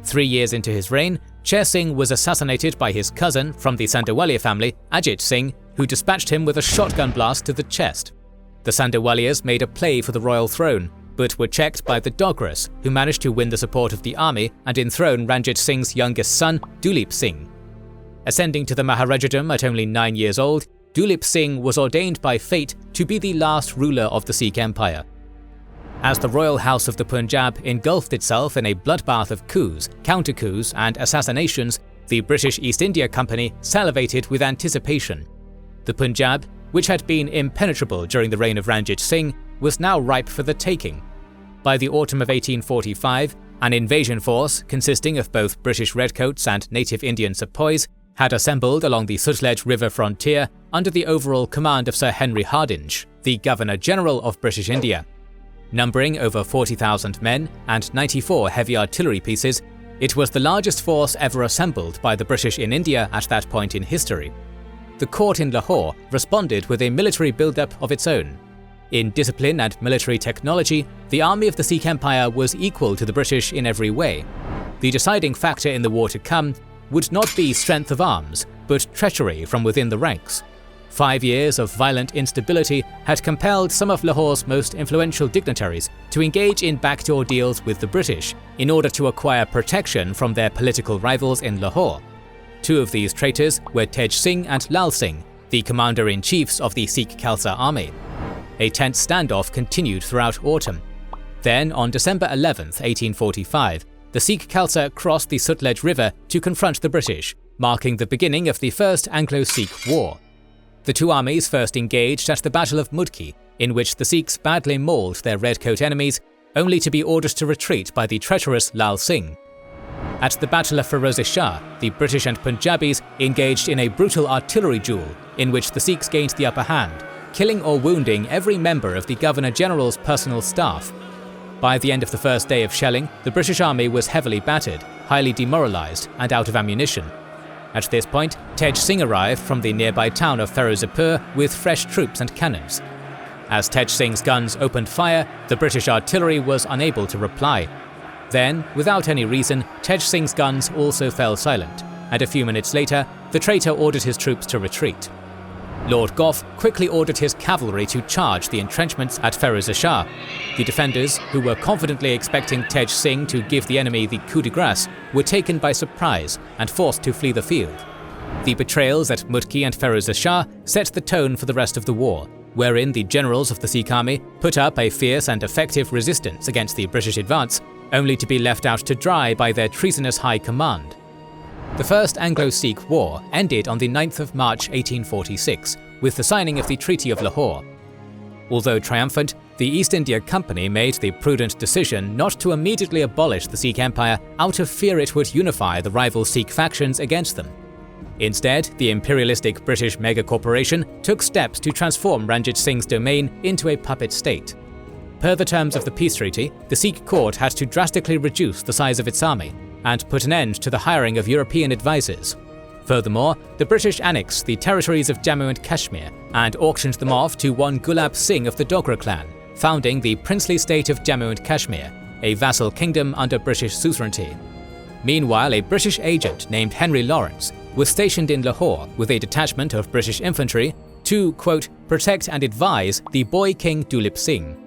3 years into his reign, Chair Singh was assassinated by his cousin from the Sandawalia family, Ajit Singh, who dispatched him with a shotgun blast to the chest. The Sandawalias made a play for the royal throne, but were checked by the Dogras, who managed to win the support of the army and enthrone Ranjit Singh's youngest son, Dulip Singh. Ascending to the Maharajadom at only 9 years old, Dulip Singh was ordained by fate to be the last ruler of the Sikh Empire. As the royal house of the Punjab engulfed itself in a bloodbath of coups, counter-coups and assassinations, the British East India Company salivated with anticipation. The Punjab, which had been impenetrable during the reign of Ranjit Singh, was now ripe for the taking. By the autumn of 1845, an invasion force consisting of both British redcoats and native Indian sepoys had assembled along the Sutlej River frontier under the overall command of Sir Henry Hardinge, the Governor-General of British India. Numbering over 40,000 men and 94 heavy artillery pieces, it was the largest force ever assembled by the British in India at that point in history. The court in Lahore responded with a military build-up of its own. In discipline and military technology, the army of the Sikh Empire was equal to the British in every way. The deciding factor in the war to come would not be strength of arms, but treachery from within the ranks. 5 years of violent instability had compelled some of Lahore's most influential dignitaries to engage in backdoor deals with the British in order to acquire protection from their political rivals in Lahore. 2 of these traitors were Tej Singh and Lal Singh, the commander-in-chiefs of the Sikh Khalsa army. A tense standoff continued throughout autumn. Then, on December 11, 1845, the Sikh Khalsa crossed the Sutlej River to confront the British, marking the beginning of the First Anglo-Sikh War. The two armies first engaged at the Battle of Mudki, in which the Sikhs badly mauled their redcoat enemies, only to be ordered to retreat by the treacherous Lal Singh. At the Battle of Firoz-e-Shah, the British and Punjabis engaged in a brutal artillery duel, in which the Sikhs gained the upper hand, killing or wounding every member of the Governor-General's personal staff. By the end of the first day of shelling, the British army was heavily battered, highly demoralized, and out of ammunition. At this point, Tej Singh arrived from the nearby town of Ferozepur with fresh troops and cannons. As Tej Singh's guns opened fire, the British artillery was unable to reply. Then, without any reason, Tej Singh's guns also fell silent, and a few minutes later, the traitor ordered his troops to retreat. Lord Gough quickly ordered his cavalry to charge the entrenchments at Firoz-e-Shah. The defenders, who were confidently expecting Tej Singh to give the enemy the coup de grace, were taken by surprise and forced to flee the field. The betrayals at Mudki and Firoz-e-Shah set the tone for the rest of the war, wherein the generals of the Sikh army put up a fierce and effective resistance against the British advance, only to be left out to dry by their treasonous high command. The First Anglo-Sikh War ended on the 9th of March 1846, with the signing of the Treaty of Lahore. Although triumphant, the East India Company made the prudent decision not to immediately abolish the Sikh Empire out of fear it would unify the rival Sikh factions against them. Instead, the imperialistic British mega-corporation took steps to transform Ranjit Singh's domain into a puppet state. Per the terms of the peace treaty, the Sikh court had to drastically reduce the size of its army, and put an end to the hiring of European advisors. Furthermore, the British annexed the territories of Jammu and Kashmir and auctioned them off to one Gulab Singh of the Dogra clan, founding the princely state of Jammu and Kashmir, a vassal kingdom under British suzerainty. Meanwhile, a British agent named Henry Lawrence was stationed in Lahore with a detachment of British infantry to, quote, protect and advise the boy king Dulip Singh.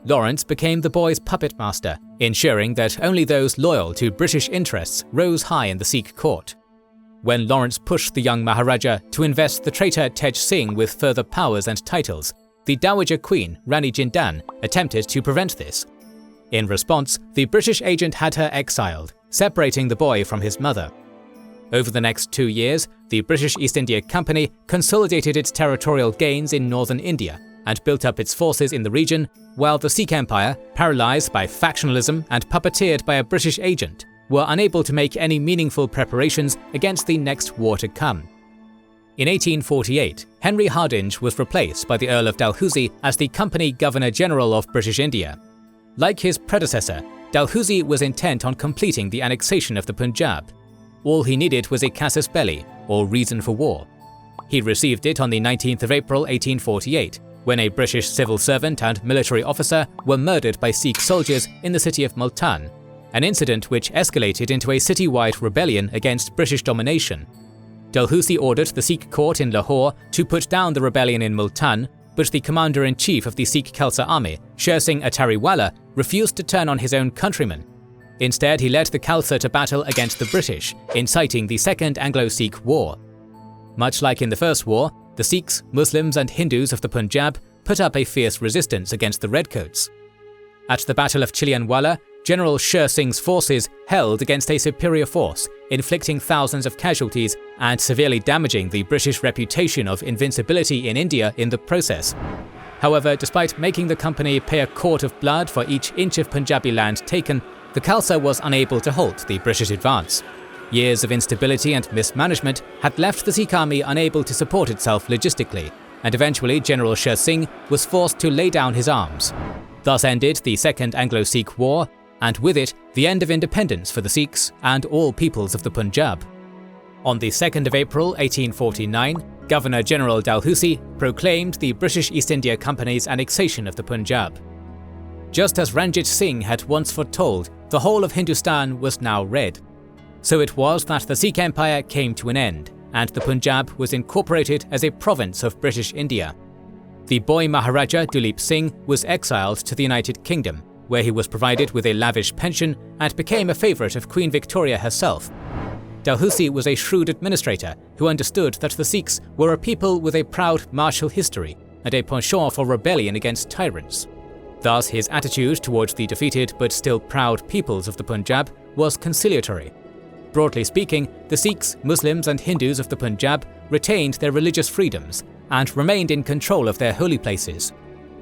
Lawrence became the boy's puppet master, ensuring that only those loyal to British interests rose high in the Sikh court. When Lawrence pushed the young Maharaja to invest the traitor Tej Singh with further powers and titles, the Dowager Queen, Rani Jindan, attempted to prevent this. In response, the British agent had her exiled, separating the boy from his mother. Over the next 2 years, the British East India Company consolidated its territorial gains in northern India and built up its forces in the region, while the Sikh Empire, paralysed by factionalism and puppeteered by a British agent, were unable to make any meaningful preparations against the next war to come. In 1848, Henry Hardinge was replaced by the Earl of Dalhousie as the Company Governor-General of British India. Like his predecessor, Dalhousie was intent on completing the annexation of the Punjab. All he needed was a casus belli, or reason for war. He received it on the 19th of April 1848, when a British civil servant and military officer were murdered by Sikh soldiers in the city of Multan, an incident which escalated into a citywide rebellion against British domination. Dalhousie ordered the Sikh court in Lahore to put down the rebellion in Multan, but the commander-in-chief of the Sikh Khalsa army, Sher Singh Atariwala, refused to turn on his own countrymen. Instead, he led the Khalsa to battle against the British, inciting the Second Anglo-Sikh War. Much like in the First War, the Sikhs, Muslims and Hindus of the Punjab put up a fierce resistance against the Redcoats. At the Battle of Chilianwala, General Sher Singh's forces held against a superior force, inflicting thousands of casualties and severely damaging the British reputation of invincibility in India in the process. However, despite making the company pay a quart of blood for each inch of Punjabi land taken, the Khalsa was unable to halt the British advance. Years of instability and mismanagement had left the Sikh army unable to support itself logistically, and eventually General Sher Singh was forced to lay down his arms. Thus ended the Second Anglo-Sikh War, and with it, the end of independence for the Sikhs and all peoples of the Punjab. On the 2nd of April 1849, Governor-General Dalhousie proclaimed the British East India Company's annexation of the Punjab. Just as Ranjit Singh had once foretold, the whole of Hindustan was now red. So it was that the Sikh Empire came to an end, and the Punjab was incorporated as a province of British India. The boy Maharaja Dulip Singh was exiled to the United Kingdom, where he was provided with a lavish pension and became a favourite of Queen Victoria herself. Dalhousie was a shrewd administrator who understood that the Sikhs were a people with a proud martial history and a penchant for rebellion against tyrants. Thus, his attitude towards the defeated but still proud peoples of the Punjab was conciliatory. Broadly speaking, the Sikhs, Muslims and Hindus of the Punjab retained their religious freedoms and remained in control of their holy places.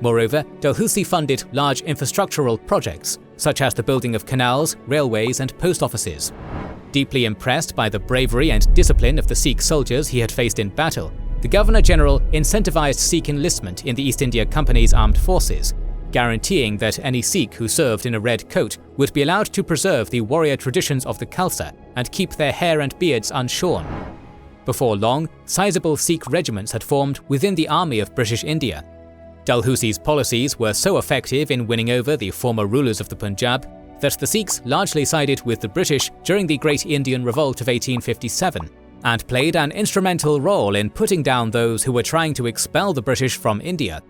Moreover, Dalhousie funded large infrastructural projects, such as the building of canals, railways and post offices. Deeply impressed by the bravery and discipline of the Sikh soldiers he had faced in battle, the Governor-General incentivized Sikh enlistment in the East India Company's armed forces, guaranteeing that any Sikh who served in a red coat would be allowed to preserve the warrior traditions of the Khalsa and keep their hair and beards unshorn. Before long, sizable Sikh regiments had formed within the army of British India. Dalhousie's policies were so effective in winning over the former rulers of the Punjab that the Sikhs largely sided with the British during the Great Indian Revolt of 1857 and played an instrumental role in putting down those who were trying to expel the British from India.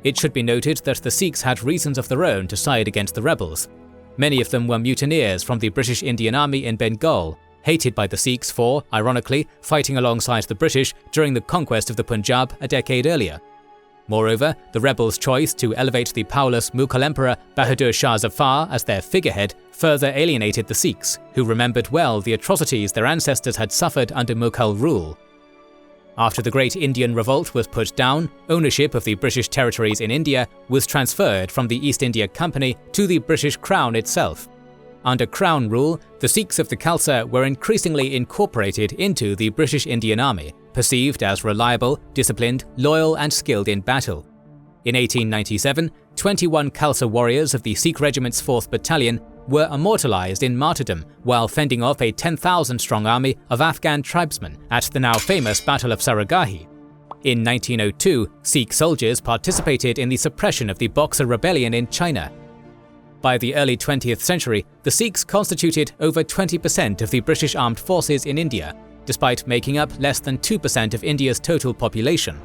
It should be noted that the Sikhs had reasons of their own to side against the rebels. Many of them were mutineers from the British Indian Army in Bengal, hated by the Sikhs for, ironically, fighting alongside the British during the conquest of the Punjab a decade earlier. Moreover, the rebels' choice to elevate the powerless Mughal Emperor Bahadur Shah Zafar as their figurehead further alienated the Sikhs, who remembered well the atrocities their ancestors had suffered under Mughal rule. After the Great Indian Revolt was put down, ownership of the British territories in India was transferred from the East India Company to the British Crown itself. Under Crown rule, the Sikhs of the Khalsa were increasingly incorporated into the British Indian Army, perceived as reliable, disciplined, loyal and skilled in battle. In 1897, 21 Khalsa warriors of the Sikh Regiment's 4th Battalion were immortalized in martyrdom while fending off a 10,000-strong army of Afghan tribesmen at the now famous Battle of Saraighi. In 1902, Sikh soldiers participated in the suppression of the Boxer Rebellion in China. By the early 20th century, the Sikhs constituted over 20% of the British armed forces in India, despite making up less than 2% of India's total population.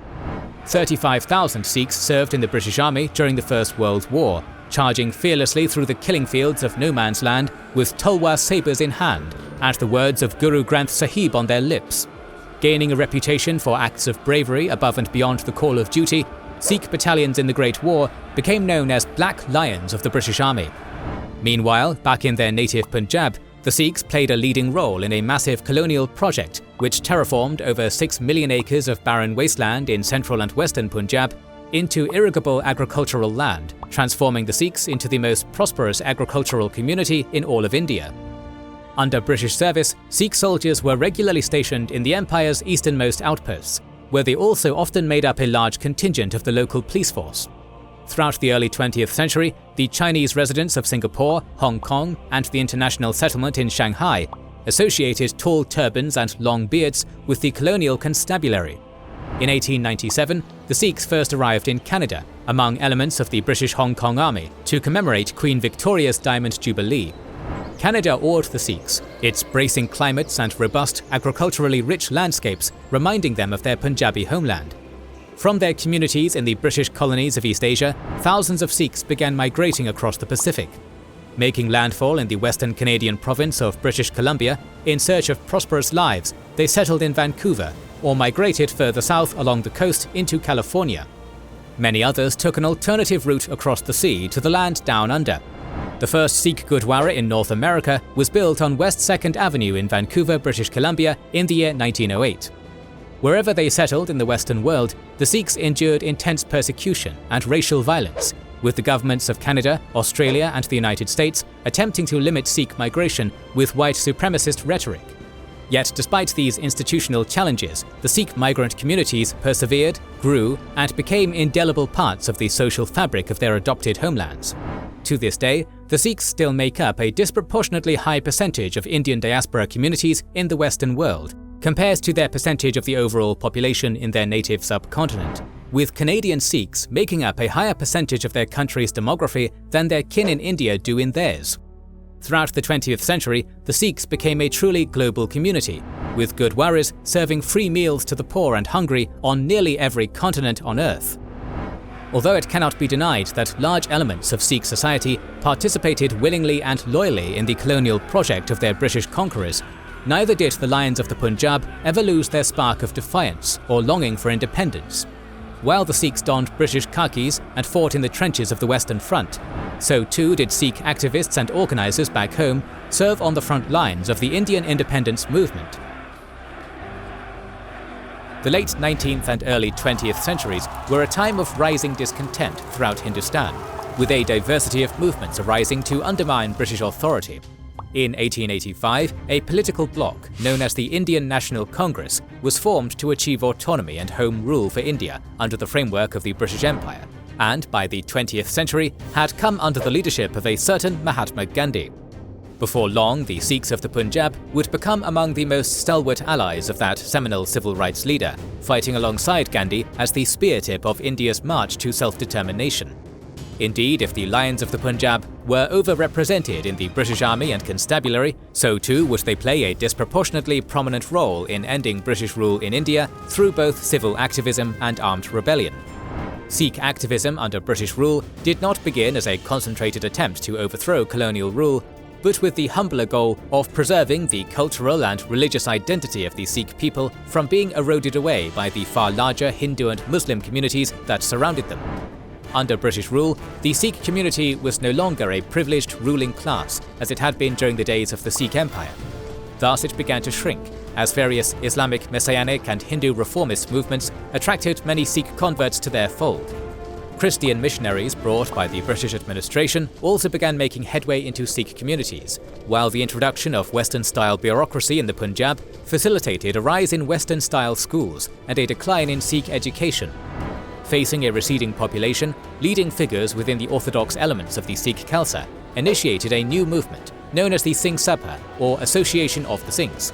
35,000 Sikhs served in the British Army during the First World War, charging fearlessly through the killing fields of no man's land with tulwar sabres in hand and the words of Guru Granth Sahib on their lips. Gaining a reputation for acts of bravery above and beyond the call of duty, Sikh battalions in the Great War became known as Black Lions of the British Army. Meanwhile, back in their native Punjab, the Sikhs played a leading role in a massive colonial project which terraformed over 6 million acres of barren wasteland in central and western Punjab into irrigable agricultural land, transforming the Sikhs into the most prosperous agricultural community in all of India. Under British service, Sikh soldiers were regularly stationed in the Empire's easternmost outposts, where they also often made up a large contingent of the local police force. Throughout the early 20th century, the Chinese residents of Singapore, Hong Kong, and the international settlement in Shanghai associated tall turbans and long beards with the colonial constabulary. In 1897, the Sikhs first arrived in Canada, among elements of the British Hong Kong Army, to commemorate Queen Victoria's Diamond Jubilee. Canada awed the Sikhs, its bracing climates and robust, agriculturally rich landscapes reminding them of their Punjabi homeland. From their communities in the British colonies of East Asia, thousands of Sikhs began migrating across the Pacific. Making landfall in the western Canadian province of British Columbia in search of prosperous lives, they settled in Vancouver or migrated further south along the coast into California. Many others took an alternative route across the sea to the land down under. The first Sikh Gurdwara in North America was built on West 2nd Avenue in Vancouver, British Columbia in the year 1908. Wherever they settled in the Western world, the Sikhs endured intense persecution and racial violence, with the governments of Canada, Australia, and the United States attempting to limit Sikh migration with white supremacist rhetoric. Yet despite these institutional challenges, the Sikh migrant communities persevered, grew, and became indelible parts of the social fabric of their adopted homelands. To this day, the Sikhs still make up a disproportionately high percentage of Indian diaspora communities in the Western world, compared to their percentage of the overall population in their native subcontinent, with Canadian Sikhs making up a higher percentage of their country's demography than their kin in India do in theirs. Throughout the 20th century, the Sikhs became a truly global community, with Gurdwaras serving free meals to the poor and hungry on nearly every continent on Earth. Although it cannot be denied that large elements of Sikh society participated willingly and loyally in the colonial project of their British conquerors, neither did the Lions of the Punjab ever lose their spark of defiance or longing for independence. While the Sikhs donned British khakis and fought in the trenches of the Western Front, so too did Sikh activists and organisers back home serve on the front lines of the Indian independence movement. The late 19th and early 20th centuries were a time of rising discontent throughout Hindustan, with a diversity of movements arising to undermine British authority. In 1885, a political bloc known as the Indian National Congress was formed to achieve autonomy and home rule for India under the framework of the British Empire, and by the 20th century had come under the leadership of a certain Mahatma Gandhi. Before long, the Sikhs of the Punjab would become among the most stalwart allies of that seminal civil rights leader, fighting alongside Gandhi as the spear tip of India's march to self-determination. Indeed, if the Lions of the Punjab were overrepresented in the British Army and Constabulary, so too would they play a disproportionately prominent role in ending British rule in India through both civil activism and armed rebellion. Sikh activism under British rule did not begin as a concentrated attempt to overthrow colonial rule, but with the humbler goal of preserving the cultural and religious identity of the Sikh people from being eroded away by the far larger Hindu and Muslim communities that surrounded them. Under British rule, the Sikh community was no longer a privileged ruling class as it had been during the days of the Sikh Empire. Thus it began to shrink, as various Islamic Messianic and Hindu reformist movements attracted many Sikh converts to their fold. Christian missionaries brought by the British administration also began making headway into Sikh communities, while the introduction of Western-style bureaucracy in the Punjab facilitated a rise in Western-style schools and a decline in Sikh education. Facing a receding population, leading figures within the orthodox elements of the Sikh Khalsa initiated a new movement known as the Singh Sabha, or Association of the Singhs.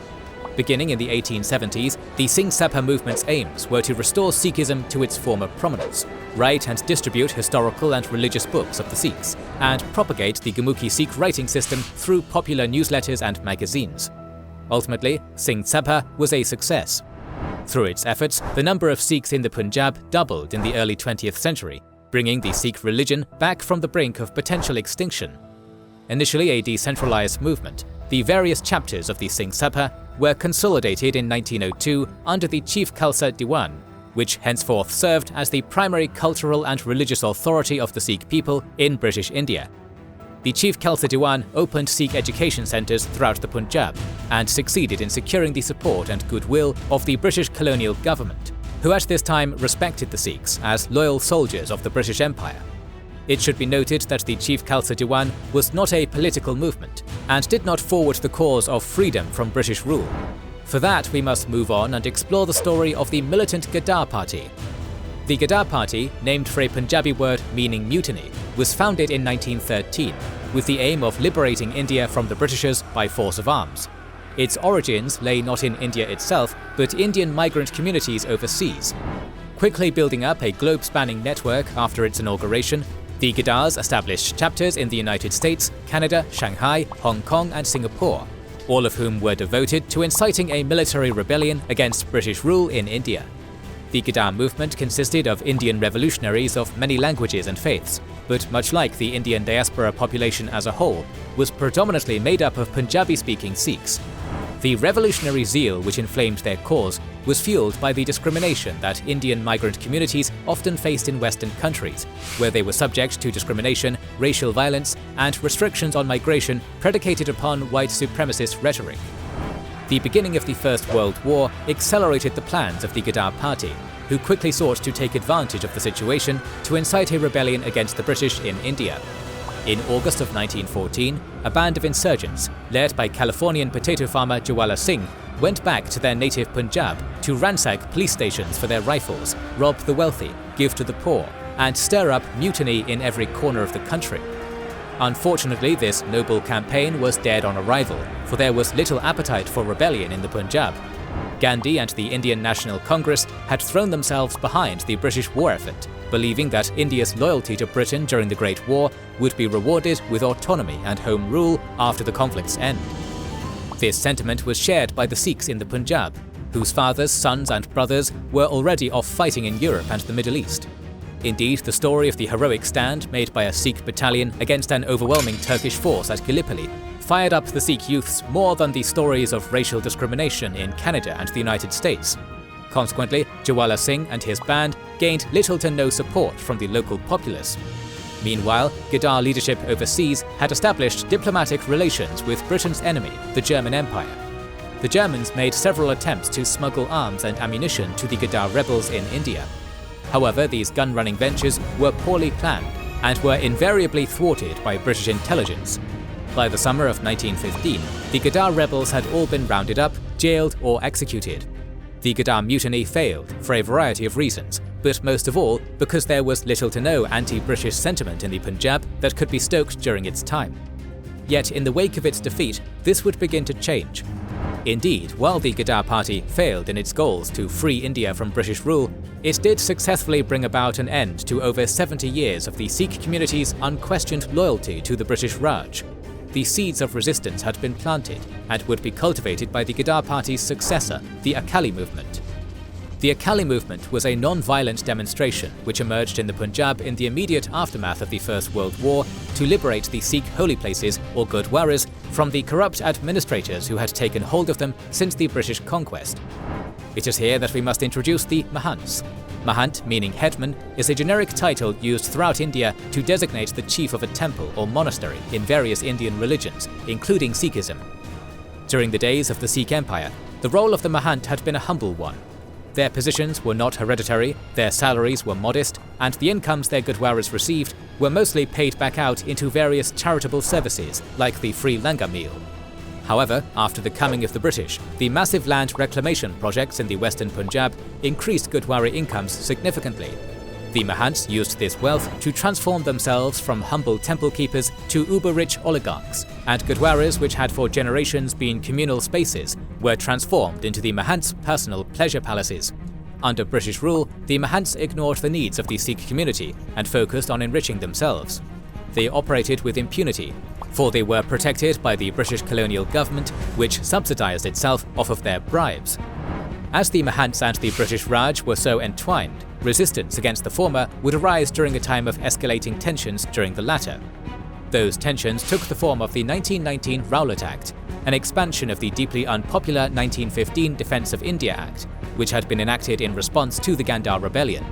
Beginning in the 1870s, the Singh Sabha movement's aims were to restore Sikhism to its former prominence, write and distribute historical and religious books of the Sikhs, and propagate the Gurmukhi Sikh writing system through popular newsletters and magazines. Ultimately, Singh Sabha was a success. Through its efforts, the number of Sikhs in the Punjab doubled in the early 20th century, bringing the Sikh religion back from the brink of potential extinction. Initially a decentralized movement, the various chapters of the Singh Sabha were consolidated in 1902 under the Chief Khalsa Diwan, which henceforth served as the primary cultural and religious authority of the Sikh people in British India. The Chief Khalsa Diwan opened Sikh education centres throughout the Punjab and succeeded in securing the support and goodwill of the British colonial government, who at this time respected the Sikhs as loyal soldiers of the British Empire. It should be noted that the Chief Khalsa Diwan was not a political movement and did not forward the cause of freedom from British rule. For that, we must move on and explore the story of the militant Ghadar Party. The Ghadar Party, named for a Punjabi word meaning mutiny, was founded in 1913 with the aim of liberating India from the Britishers by force of arms. Its origins lay not in India itself, but Indian migrant communities overseas. Quickly building up a globe-spanning network after its inauguration, the Ghadars established chapters in the United States, Canada, Shanghai, Hong Kong and Singapore, all of whom were devoted to inciting a military rebellion against British rule in India. The Ghadar movement consisted of Indian revolutionaries of many languages and faiths, but much like the Indian diaspora population as a whole, was predominantly made up of Punjabi-speaking Sikhs. The revolutionary zeal which inflamed their cause was fueled by the discrimination that Indian migrant communities often faced in Western countries, where they were subject to discrimination, racial violence, and restrictions on migration predicated upon white supremacist rhetoric. The beginning of the First World War accelerated the plans of the Ghadar Party, who quickly sought to take advantage of the situation to incite a rebellion against the British in India. In August of 1914, a band of insurgents, led by Californian potato farmer Jawala Singh, went back to their native Punjab to ransack police stations for their rifles, rob the wealthy, give to the poor, and stir up mutiny in every corner of the country. Unfortunately, this noble campaign was dead on arrival, for there was little appetite for rebellion in the Punjab. Gandhi and the Indian National Congress had thrown themselves behind the British war effort, believing that India's loyalty to Britain during the Great War would be rewarded with autonomy and home rule after the conflict's end. This sentiment was shared by the Sikhs in the Punjab, whose fathers, sons and brothers were already off fighting in Europe and the Middle East. Indeed, the story of the heroic stand made by a Sikh battalion against an overwhelming Turkish force at Gallipoli fired up the Sikh youths more than the stories of racial discrimination in Canada and the United States. Consequently, Jawala Singh and his band gained little to no support from the local populace. Meanwhile, Ghadar leadership overseas had established diplomatic relations with Britain's enemy, the German Empire. The Germans made several attempts to smuggle arms and ammunition to the Ghadar rebels in India. However, these gun-running ventures were poorly planned and were invariably thwarted by British intelligence. By the summer of 1915, the Ghadar rebels had all been rounded up, jailed or executed. The Ghadar mutiny failed for a variety of reasons, but most of all because there was little to no anti-British sentiment in the Punjab that could be stoked during its time. Yet in the wake of its defeat, this would begin to change. Indeed, while the Ghadar Party failed in its goals to free India from British rule, it did successfully bring about an end to over 70 years of the Sikh community's unquestioned loyalty to the British Raj. The seeds of resistance had been planted and would be cultivated by the Ghadar Party's successor, the Akali Movement. The Akali Movement was a non-violent demonstration which emerged in the Punjab in the immediate aftermath of the First World War to liberate the Sikh holy places, or Gurdwaras, from the corrupt administrators who had taken hold of them since the British conquest. It is here that we must introduce the Mahants. Mahant, meaning headman, is a generic title used throughout India to designate the chief of a temple or monastery in various Indian religions, including Sikhism. During the days of the Sikh Empire, the role of the Mahant had been a humble one. Their positions were not hereditary, their salaries were modest, and the incomes their Gurdwaras received were mostly paid back out into various charitable services, like the free Langar meal. However, after the coming of the British, the massive land reclamation projects in the western Punjab increased Gurdwara incomes significantly. The Mahants used this wealth to transform themselves from humble temple keepers to uber-rich oligarchs, and Gurdwaras which had for generations been communal spaces were transformed into the Mahants' personal pleasure palaces. Under British rule, the Mahants ignored the needs of the Sikh community and focused on enriching themselves. They operated with impunity, for they were protected by the British colonial government, which subsidized itself off of their bribes. As the Mahants and the British Raj were so entwined, resistance against the former would arise during a time of escalating tensions during the latter. Those tensions took the form of the 1919 Rowlatt Act, an expansion of the deeply unpopular 1915 Defence of India Act, which had been enacted in response to the Ghadar Rebellion.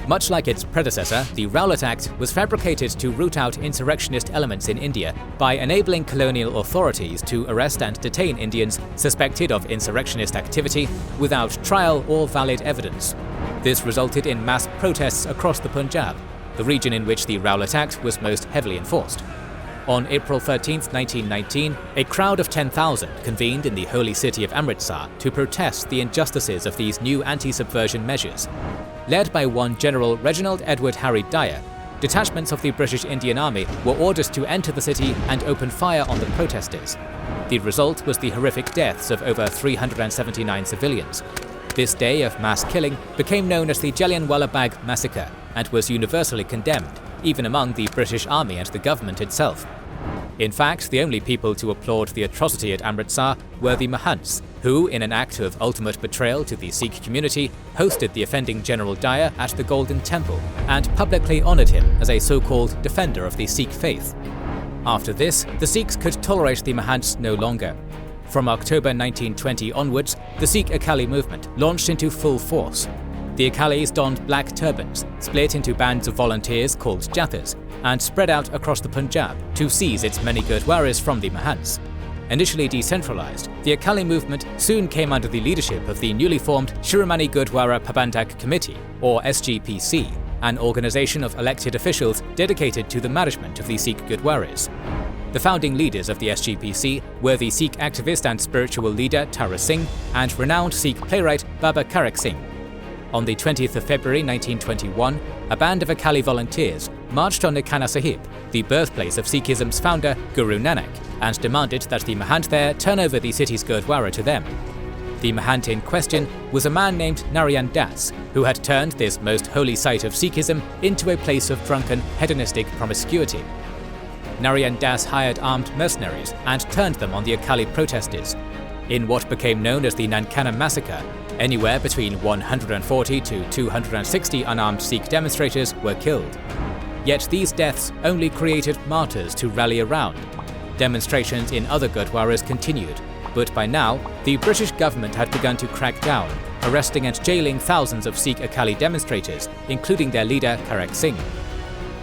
Much like its predecessor, the Rowlatt Act was fabricated to root out insurrectionist elements in India by enabling colonial authorities to arrest and detain Indians suspected of insurrectionist activity without trial or valid evidence. This resulted in mass protests across the Punjab, the region in which the Rowlatt Act was most heavily enforced. On April 13, 1919, a crowd of 10,000 convened in the holy city of Amritsar to protest the injustices of these new anti-subversion measures. Led by one General Reginald Edward Harry Dyer, detachments of the British Indian Army were ordered to enter the city and open fire on the protesters. The result was the horrific deaths of over 379 civilians. This day of mass killing became known as the Jallianwala Bagh Massacre and was universally condemned, even among the British Army and the government itself. In fact, the only people to applaud the atrocity at Amritsar were the Mahants, who, in an act of ultimate betrayal to the Sikh community, hosted the offending General Dyer at the Golden Temple and publicly honoured him as a so-called defender of the Sikh faith. After this, the Sikhs could tolerate the Mahants no longer. From October 1920 onwards, the Sikh Akali movement launched into full force. The Akalis donned black turbans, split into bands of volunteers called Jathas, and spread out across the Punjab to seize its many Gurdwaras from the Mahants. Initially decentralized, the Akali movement soon came under the leadership of the newly formed Shiromani Gurdwara Pabandhak Committee, or SGPC, an organization of elected officials dedicated to the management of the Sikh Gurdwaras. The founding leaders of the SGPC were the Sikh activist and spiritual leader Tara Singh and renowned Sikh playwright Baba Karak Singh. On the 20th of February 1921, a band of Akali volunteers marched on Nankana Sahib, the birthplace of Sikhism's founder Guru Nanak, and demanded that the Mahant there turn over the city's Gurdwara to them. The Mahant in question was a man named Narayan Das, who had turned this most holy site of Sikhism into a place of drunken, hedonistic promiscuity. Narayan Das hired armed mercenaries and turned them on the Akali protesters. In what became known as the Nankana Massacre, anywhere between 140 to 260 unarmed Sikh demonstrators were killed. Yet these deaths only created martyrs to rally around. Demonstrations in other Gurdwaras continued, but by now, the British government had begun to crack down, arresting and jailing thousands of Sikh Akali demonstrators, including their leader Karak Singh.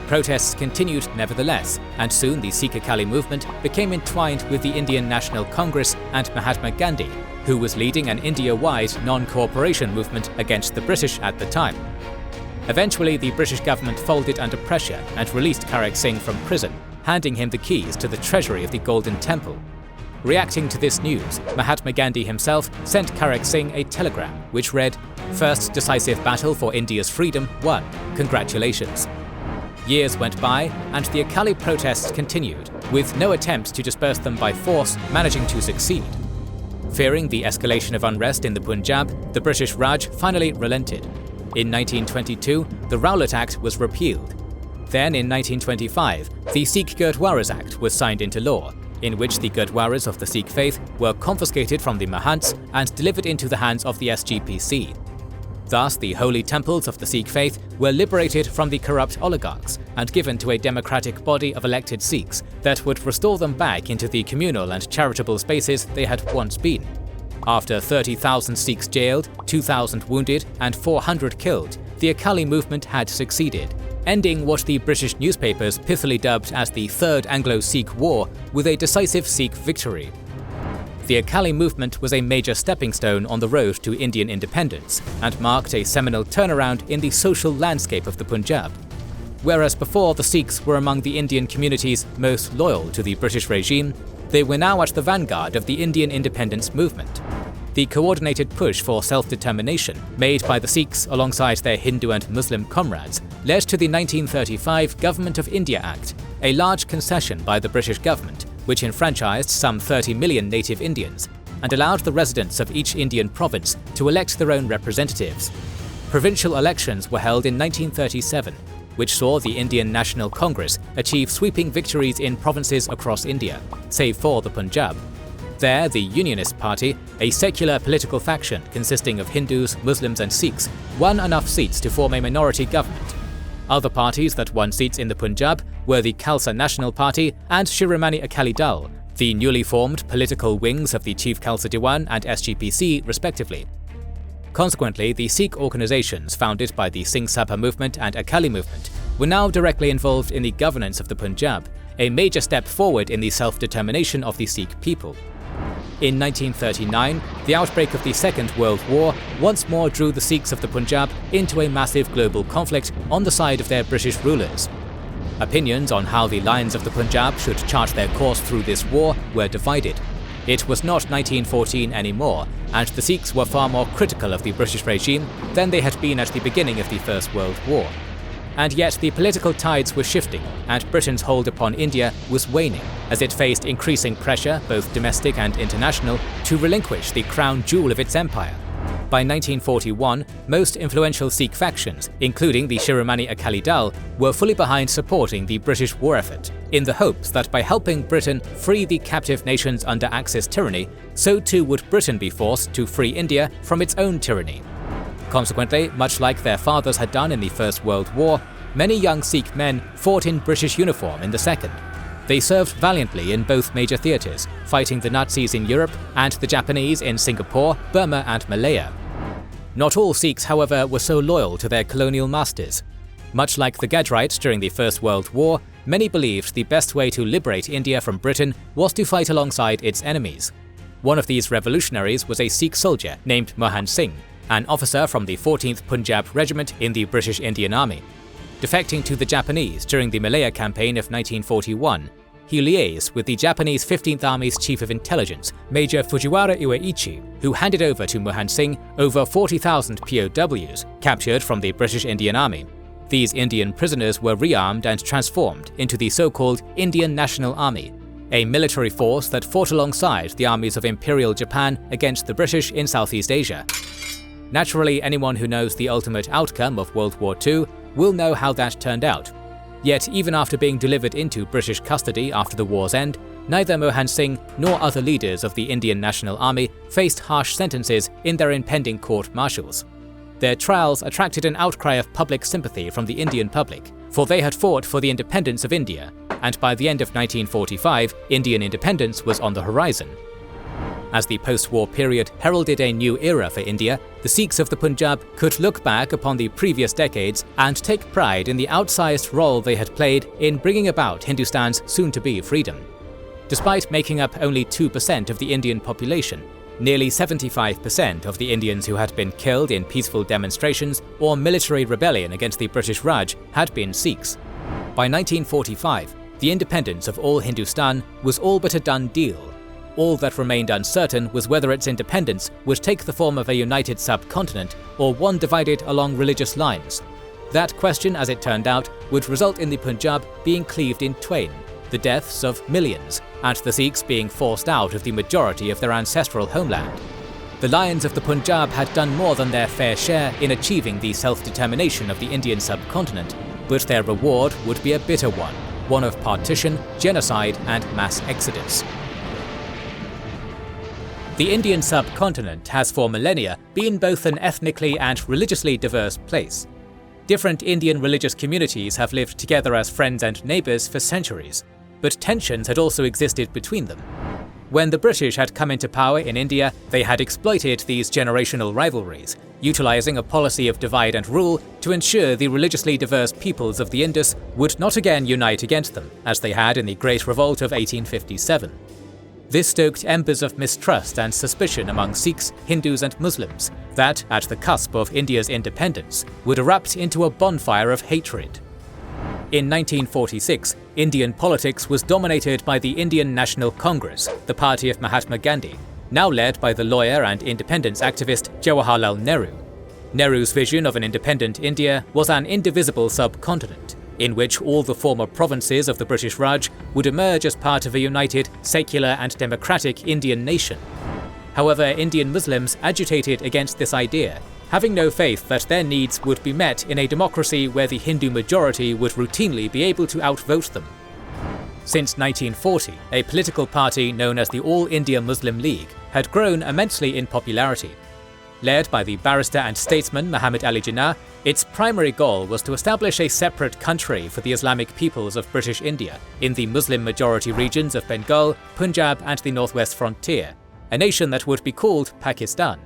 Protests continued nevertheless, and soon the Sikh Akali movement became entwined with the Indian National Congress and Mahatma Gandhi, who was leading an India-wide non-cooperation movement against the British at the time. Eventually, the British government folded under pressure and released Karak Singh from prison, handing him the keys to the treasury of the Golden Temple. Reacting to this news, Mahatma Gandhi himself sent Karak Singh a telegram which read, "First decisive battle for India's freedom won. Congratulations." Years went by, and the Akali protests continued, with no attempt to disperse them by force managing to succeed. Fearing the escalation of unrest in the Punjab, the British Raj finally relented. In 1922, the Rowlatt Act was repealed. Then in 1925, the Sikh Gurdwaras Act was signed into law, in which the Gurdwaras of the Sikh faith were confiscated from the Mahants and delivered into the hands of the SGPC. Thus, the holy temples of the Sikh faith were liberated from the corrupt oligarchs and given to a democratic body of elected Sikhs that would restore them back into the communal and charitable spaces they had once been. After 30,000 Sikhs jailed, 2,000 wounded, and 400 killed, the Akali movement had succeeded, ending what the British newspapers pithily dubbed as the Third Anglo-Sikh War with a decisive Sikh victory. The Akali movement was a major stepping stone on the road to Indian independence and marked a seminal turnaround in the social landscape of the Punjab. Whereas before the Sikhs were among the Indian communities most loyal to the British regime, they were now at the vanguard of the Indian independence movement. the coordinated push for self-determination made by the Sikhs alongside their Hindu and Muslim comrades led to the 1935 Government of India Act, a large concession by the British government which enfranchised some 30 million native Indians and allowed the residents of each Indian province to elect their own representatives. Provincial elections were held in 1937, which saw the Indian National Congress achieve sweeping victories in provinces across India, save for the Punjab. There, the Unionist Party, a secular political faction consisting of Hindus, Muslims and Sikhs, won enough seats to form a minority government. Other parties that won seats in the Punjab were the Khalsa National Party and Shiromani Akali Dal, the newly formed political wings of the Chief Khalsa Diwan and SGPC respectively. Consequently, the Sikh organizations founded by the Singh Sabha movement and Akali movement were now directly involved in the governance of the Punjab, a major step forward in the self-determination of the Sikh people. In 1939, the outbreak of the Second World War once more drew the Sikhs of the Punjab into a massive global conflict on the side of their British rulers. Opinions on how the Lions of the Punjab should chart their course through this war were divided. It was not 1914 anymore, and the Sikhs were far more critical of the British regime than they had been at the beginning of the First World War. And yet the political tides were shifting, and Britain's hold upon India was waning, as it faced increasing pressure, both domestic and international, to relinquish the crown jewel of its empire. By 1941, most influential Sikh factions, including the Shiromani Akali Dal, were fully behind supporting the British war effort, in the hopes that by helping Britain free the captive nations under Axis tyranny, so too would Britain be forced to free India from its own tyranny. Consequently, much like their fathers had done in the First World War, many young Sikh men fought in British uniform in the Second. They served valiantly in both major theatres, fighting the Nazis in Europe and the Japanese in Singapore, Burma and Malaya. Not all Sikhs, however, were so loyal to their colonial masters. Much like the Ghadarites during the First World War, many believed the best way to liberate India from Britain was to fight alongside its enemies. One of these revolutionaries was a Sikh soldier named Mohan Singh, an officer from the 14th Punjab Regiment in the British Indian Army. Defecting to the Japanese during the Malaya Campaign of 1941, he liaised with the Japanese 15th Army's Chief of Intelligence, Major Fujiwara Iwaichi, who handed over to Mohan Singh over 40,000 POWs captured from the British Indian Army. These Indian prisoners were rearmed and transformed into the so-called Indian National Army, a military force that fought alongside the armies of Imperial Japan against the British in Southeast Asia. Naturally, anyone who knows the ultimate outcome of World War II will know how that turned out. Yet even after being delivered into British custody after the war's end, neither Mohan Singh nor other leaders of the Indian National Army faced harsh sentences in their impending court-martials. Their trials attracted an outcry of public sympathy from the Indian public, for they had fought for the independence of India, and by the end of 1945, Indian independence was on the horizon. As the post-war period heralded a new era for India, the Sikhs of the Punjab could look back upon the previous decades and take pride in the outsized role they had played in bringing about Hindustan's soon-to-be freedom. Despite making up only 2% of the Indian population, nearly 75% of the Indians who had been killed in peaceful demonstrations or military rebellion against the British Raj had been Sikhs. By 1945, the independence of all Hindustan was all but a done deal. All that remained uncertain was whether its independence would take the form of a united subcontinent or one divided along religious lines. That question, as it turned out, would result in the Punjab being cleaved in twain, the deaths of millions, and the Sikhs being forced out of the majority of their ancestral homeland. The Lions of the Punjab had done more than their fair share in achieving the self-determination of the Indian subcontinent, but their reward would be a bitter one of partition, genocide, and mass exodus. The Indian subcontinent has for millennia been both an ethnically and religiously diverse place. Different Indian religious communities have lived together as friends and neighbours for centuries, but tensions had also existed between them. When the British had come into power in India, they had exploited these generational rivalries, utilising a policy of divide and rule to ensure the religiously diverse peoples of the Indus would not again unite against them, as they had in the Great Revolt of 1857. This stoked embers of mistrust and suspicion among Sikhs, Hindus and Muslims that, at the cusp of India's independence, would erupt into a bonfire of hatred. In 1946, Indian politics was dominated by the Indian National Congress, the party of Mahatma Gandhi. now led by the lawyer and independence activist Jawaharlal Nehru. Nehru's vision of an independent India was an indivisible subcontinent, in which all the former provinces of the British Raj would emerge as part of a united, secular and democratic Indian nation. However, Indian Muslims agitated against this idea, having no faith that their needs would be met in a democracy where the Hindu majority would routinely be able to outvote them. Since 1940, a political party known as the All India Muslim League had grown immensely in popularity. Led by the barrister and statesman Muhammad Ali Jinnah, its primary goal was to establish a separate country for the Islamic peoples of British India in the Muslim-majority regions of Bengal, Punjab and the northwest frontier, a nation that would be called Pakistan.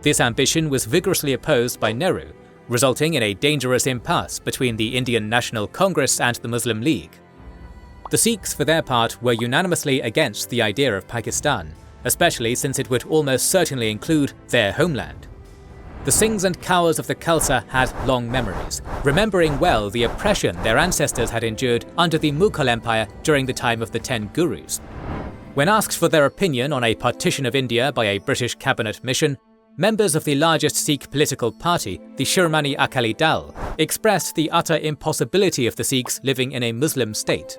This ambition was vigorously opposed by Nehru, resulting in a dangerous impasse between the Indian National Congress and the Muslim League. The Sikhs, for their part, were unanimously against the idea of Pakistan, especially since it would almost certainly include their homeland. The Singhs and Kaurs of the Khalsa had long memories, remembering well the oppression their ancestors had endured under the Mughal Empire during the time of the 10 Gurus. When asked for their opinion on a partition of India by a British cabinet mission, members of the largest Sikh political party, the Shiromani Akali Dal, expressed the utter impossibility of the Sikhs living in a Muslim state.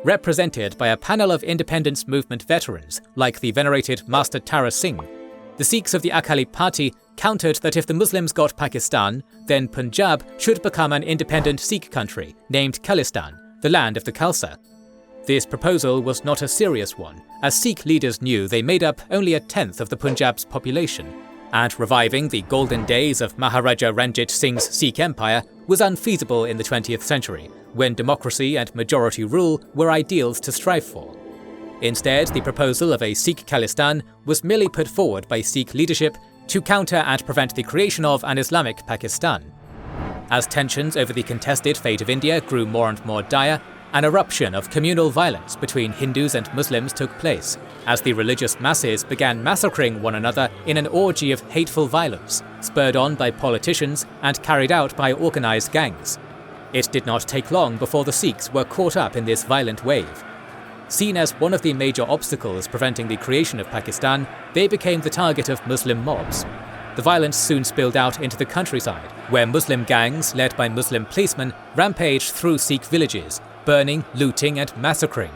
Represented by a panel of independence movement veterans like the venerated Master Tara Singh, the Sikhs of the Akali Party countered that if the Muslims got Pakistan, then Punjab should become an independent Sikh country named Khalistan, the land of the Khalsa. This proposal was not a serious one, as Sikh leaders knew they made up only a tenth of the Punjab's population, and reviving the golden days of Maharaja Ranjit Singh's Sikh Empire was unfeasible in the 20th century, when democracy and majority rule were ideals to strive for. Instead, the proposal of a Sikh Khalistan was merely put forward by Sikh leadership to counter and prevent the creation of an Islamic Pakistan. As tensions over the contested fate of India grew more and more dire, an eruption of communal violence between Hindus and Muslims took place, as the religious masses began massacring one another in an orgy of hateful violence, spurred on by politicians and carried out by organized gangs. It did not take long before the Sikhs were caught up in this violent wave. Seen as one of the major obstacles preventing the creation of Pakistan, they became the target of Muslim mobs. The violence soon spilled out into the countryside, where Muslim gangs led by Muslim policemen rampaged through Sikh villages, burning, looting and massacring.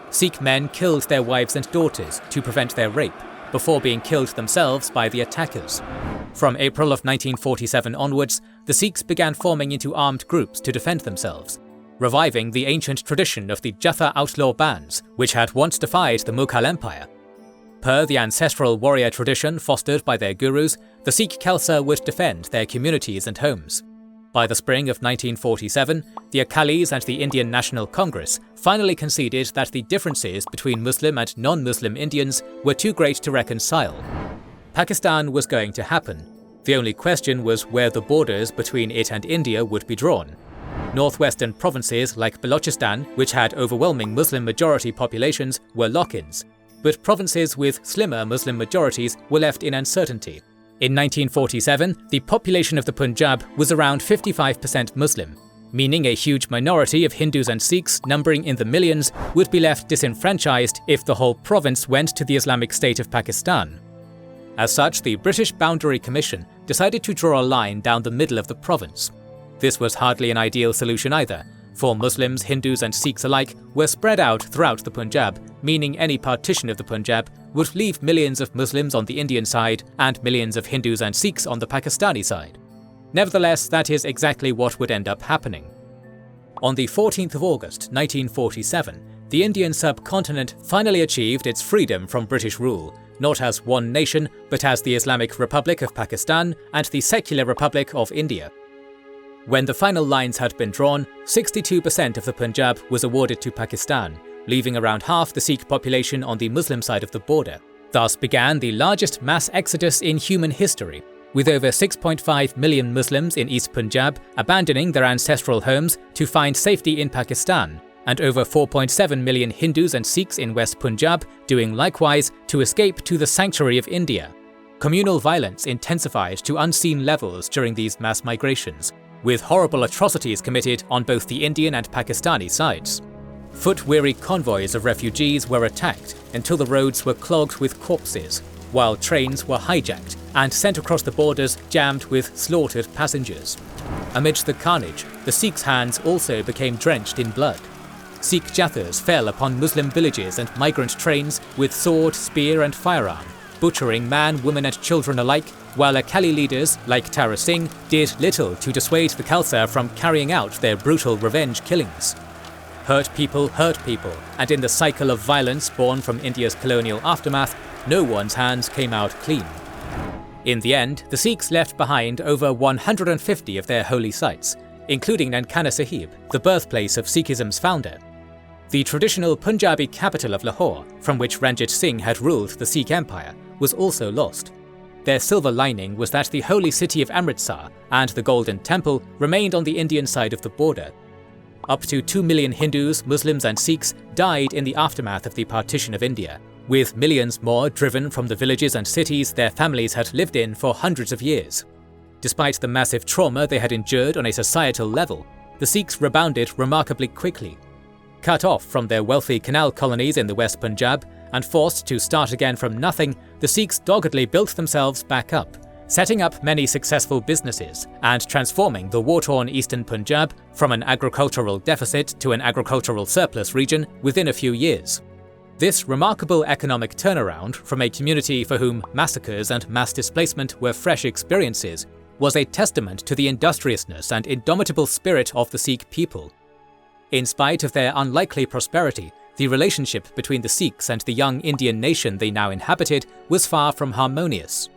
Sikh men killed their wives and daughters to prevent their rape, before being killed themselves by the attackers. From April of 1947 onwards, the Sikhs began forming into armed groups to defend themselves, reviving the ancient tradition of the Jatha outlaw bands, which had once defied the Mughal Empire. Per the ancestral warrior tradition fostered by their gurus, the Sikh Khalsa would defend their communities and homes. By the spring of 1947, the Akalis and the Indian National Congress finally conceded that the differences between Muslim and non-Muslim Indians were too great to reconcile. Pakistan was going to happen. The only question was where the borders between it and India would be drawn. Northwestern provinces like Balochistan, which had overwhelming Muslim majority populations, were lock-ins, but provinces with slimmer Muslim majorities were left in uncertainty. In 1947, the population of the Punjab was around 55% Muslim, meaning a huge minority of Hindus and Sikhs numbering in the millions would be left disenfranchised if the whole province went to the Islamic State of Pakistan. As such, the British Boundary Commission decided to draw a line down the middle of the province. This was hardly an ideal solution either, for Muslims, Hindus and Sikhs alike were spread out throughout the Punjab, meaning any partition of the Punjab would leave millions of Muslims on the Indian side and millions of Hindus and Sikhs on the Pakistani side. Nevertheless, that is exactly what would end up happening. On the 14th of August 1947, the Indian subcontinent finally achieved its freedom from British rule, not as one nation, but as the Islamic Republic of Pakistan and the Secular Republic of India. When the final lines had been drawn, 62% of the Punjab was awarded to Pakistan, leaving around half the Sikh population on the Muslim side of the border. Thus began the largest mass exodus in human history, with over 6.5 million Muslims in East Punjab abandoning their ancestral homes to find safety in Pakistan, and over 4.7 million Hindus and Sikhs in West Punjab doing likewise to escape to the sanctuary of India. Communal violence intensified to unseen levels during these mass migrations, with horrible atrocities committed on both the Indian and Pakistani sides. Foot-weary convoys of refugees were attacked until the roads were clogged with corpses, while trains were hijacked and sent across the borders jammed with slaughtered passengers. Amidst the carnage, the Sikhs' hands also became drenched in blood. Sikh Jathas fell upon Muslim villages and migrant trains with sword, spear and firearm, butchering man, women and children alike, while Akali leaders like Tara Singh did little to dissuade the Khalsa from carrying out their brutal revenge killings. Hurt people, and in the cycle of violence born from India's colonial aftermath, no one's hands came out clean. In the end, the Sikhs left behind over 150 of their holy sites, including Nankana Sahib, the birthplace of Sikhism's founder. The traditional Punjabi capital of Lahore, from which Ranjit Singh had ruled the Sikh Empire, was also lost. Their silver lining was that the holy city of Amritsar and the Golden Temple remained on the Indian side of the border. Up to 2 million Hindus, Muslims and Sikhs died in the aftermath of the partition of India, with millions more driven from the villages and cities their families had lived in for hundreds of years. Despite the massive trauma they had endured on a societal level, the Sikhs rebounded remarkably quickly. Cut off from their wealthy canal colonies in the West Punjab and forced to start again from nothing, the Sikhs doggedly built themselves back up, setting up many successful businesses and transforming the war-torn Eastern Punjab from an agricultural deficit to an agricultural surplus region within a few years. This remarkable economic turnaround from a community for whom massacres and mass displacement were fresh experiences was a testament to the industriousness and indomitable spirit of the Sikh people. In spite of their unlikely prosperity, the relationship between the Sikhs and the young Indian nation they now inhabited was far from harmonious.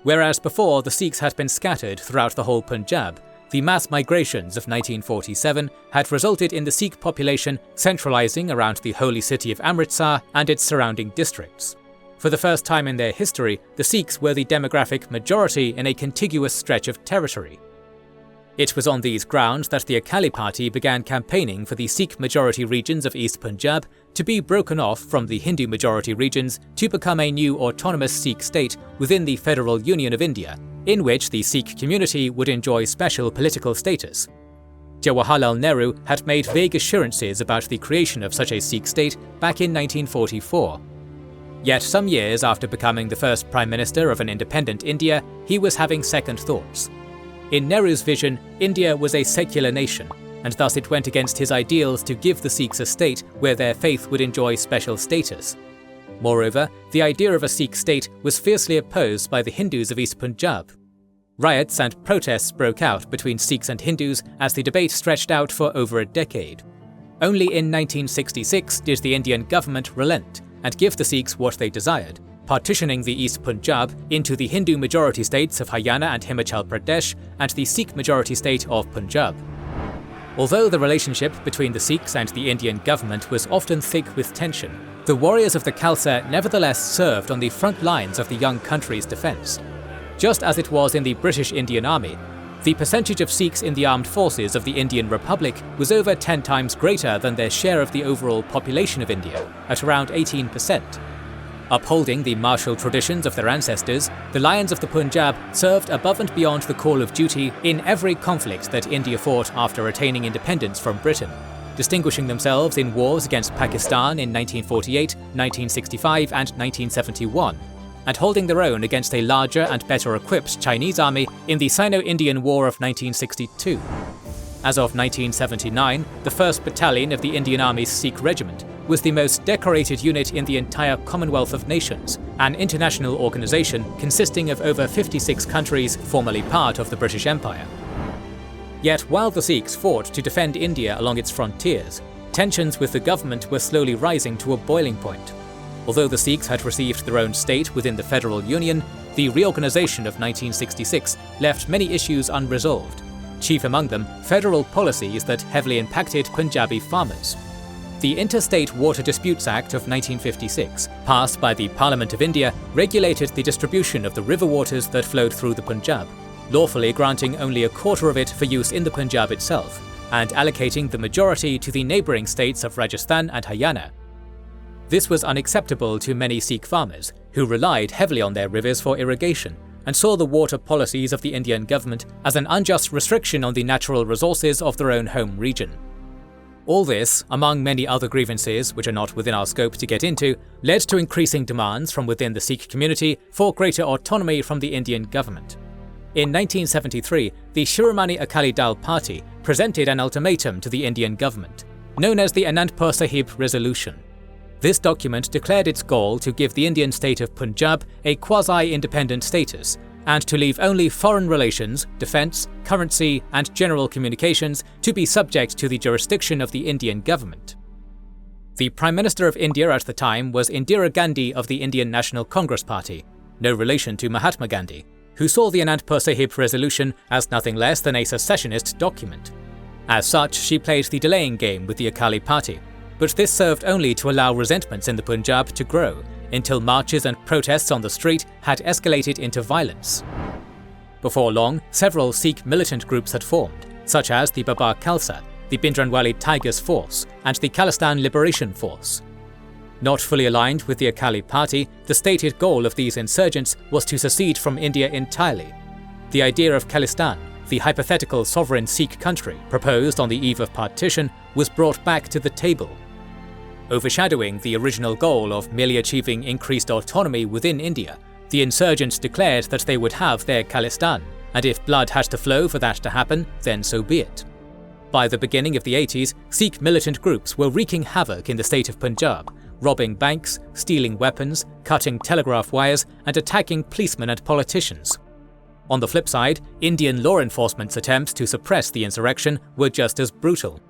Whereas before the Sikhs had been scattered throughout the whole Punjab, the mass migrations of 1947 had resulted in the Sikh population centralizing around the holy city of Amritsar and its surrounding districts. For the first time in their history, the Sikhs were the demographic majority in a contiguous stretch of territory. It was on these grounds that the Akali Party began campaigning for the Sikh-majority regions of East Punjab to be broken off from the Hindu-majority regions to become a new autonomous Sikh state within the Federal Union of India, in which the Sikh community would enjoy special political status. Jawaharlal Nehru had made vague assurances about the creation of such a Sikh state back in 1944. Yet some years after becoming the first Prime Minister of an independent India, he was having second thoughts. In Nehru's vision, India was a secular nation, and thus it went against his ideals to give the Sikhs a state where their faith would enjoy special status. Moreover, the idea of a Sikh state was fiercely opposed by the Hindus of East Punjab. Riots and protests broke out between Sikhs and Hindus as the debate stretched out for over a decade. Only in 1966 did the Indian government relent and give the Sikhs what they desired, partitioning the East Punjab into the Hindu-majority states of Haryana and Himachal Pradesh and the Sikh-majority state of Punjab. Although the relationship between the Sikhs and the Indian government was often thick with tension, the warriors of the Khalsa nevertheless served on the front lines of the young country's defence. Just as it was in the British Indian Army, the percentage of Sikhs in the armed forces of the Indian Republic was over 10 times greater than their share of the overall population of India, at around 18%. Upholding the martial traditions of their ancestors, the Lions of the Punjab served above and beyond the call of duty in every conflict that India fought after attaining independence from Britain, distinguishing themselves in wars against Pakistan in 1948, 1965 and 1971, and holding their own against a larger and better equipped Chinese army in the Sino-Indian War of 1962. As of 1979, the 1st Battalion of the Indian Army's Sikh Regiment was the most decorated unit in the entire Commonwealth of Nations, an international organisation consisting of over 56 countries formerly part of the British Empire. Yet while the Sikhs fought to defend India along its frontiers, tensions with the government were slowly rising to a boiling point. Although the Sikhs had received their own state within the Federal Union, the reorganisation of 1966 left many issues unresolved, chief among them federal policies that heavily impacted Punjabi farmers. The Interstate Water Disputes Act of 1956, passed by the Parliament of India, regulated the distribution of the river waters that flowed through the Punjab, lawfully granting only a quarter of it for use in the Punjab itself, and allocating the majority to the neighbouring states of Rajasthan and Haryana. This was unacceptable to many Sikh farmers, who relied heavily on their rivers for irrigation, and saw the water policies of the Indian government as an unjust restriction on the natural resources of their own home region. All this, among many other grievances which are not within our scope to get into, led to increasing demands from within the Sikh community for greater autonomy from the Indian government. In 1973, the Shiromani Akali Dal Party presented an ultimatum to the Indian government, known as the Anandpur Sahib Resolution. This document declared its goal to give the Indian state of Punjab a quasi-independent status and to leave only foreign relations, defence, currency and general communications to be subject to the jurisdiction of the Indian government. The Prime Minister of India at the time was Indira Gandhi of the Indian National Congress Party, no relation to Mahatma Gandhi, who saw the Anandpur Sahib Resolution as nothing less than a secessionist document. As such, she played the delaying game with the Akali Party, but this served only to allow resentments in the Punjab to grow, until marches and protests on the street had escalated into violence. Before long, several Sikh militant groups had formed, such as the Babar Khalsa, the Bhindranwale Tigers Force, and the Khalistan Liberation Force. Not fully aligned with the Akali Party, the stated goal of these insurgents was to secede from India entirely. The idea of Khalistan, the hypothetical sovereign Sikh country proposed on the eve of partition, was brought back to the table. Overshadowing the original goal of merely achieving increased autonomy within India, the insurgents declared that they would have their Khalistan, and if blood had to flow for that to happen, then so be it. By the beginning of the 80s, Sikh militant groups were wreaking havoc in the state of Punjab, robbing banks, stealing weapons, cutting telegraph wires, and attacking policemen and politicians. On the flip side, Indian law enforcement's attempts to suppress the insurrection were just as brutal.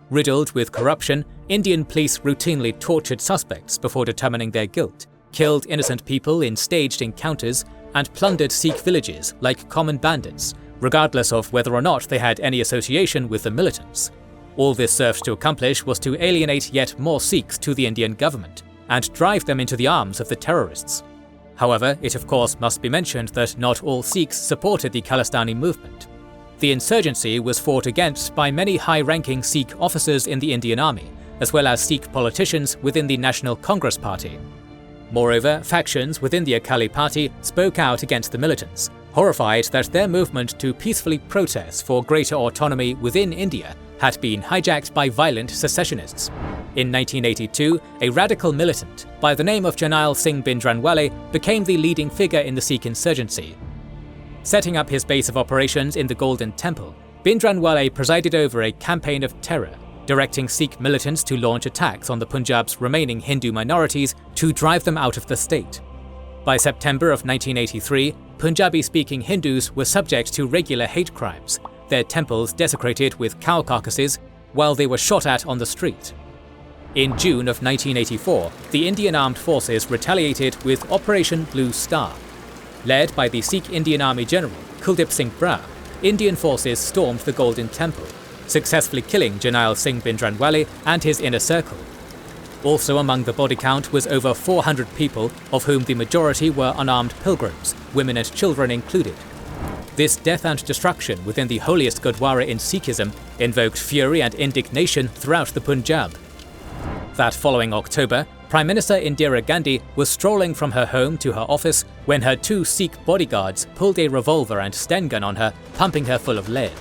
Riddled with corruption, Indian police routinely tortured suspects before determining their guilt, killed innocent people in staged encounters, and plundered Sikh villages like common bandits, regardless of whether or not they had any association with the militants. All this served to accomplish was to alienate yet more Sikhs to the Indian government, and drive them into the arms of the terrorists. However, it of course must be mentioned that not all Sikhs supported the Khalistani movement. The insurgency was fought against by many high-ranking Sikh officers in the Indian army, as well as Sikh politicians within the National Congress Party. Moreover, factions within the Akali Party spoke out against the militants, horrified that their movement to peacefully protest for greater autonomy within India had been hijacked by violent secessionists. In 1982, a radical militant by the name of Jarnail Singh Bhindranwale became the leading figure in the Sikh insurgency. Setting up his base of operations in the Golden Temple, Bhindranwale presided over a campaign of terror, directing Sikh militants to launch attacks on the Punjab's remaining Hindu minorities to drive them out of the state. By September of 1983, Punjabi-speaking Hindus were subject to regular hate crimes, their temples desecrated with cow carcasses while they were shot at on the street. In June of 1984, the Indian Armed Forces retaliated with Operation Blue Star. Led by the Sikh Indian Army General Kuldip Singh Brar, Indian forces stormed the Golden Temple, successfully killing Jarnail Singh Bhindranwale and his inner circle. Also among the body count was over 400 people, of whom the majority were unarmed pilgrims, women and children included. This death and destruction within the holiest Gurdwara in Sikhism invoked fury and indignation throughout the Punjab. That following October, Prime Minister Indira Gandhi was strolling from her home to her office when her two Sikh bodyguards pulled a revolver and Sten gun on her, pumping her full of lead.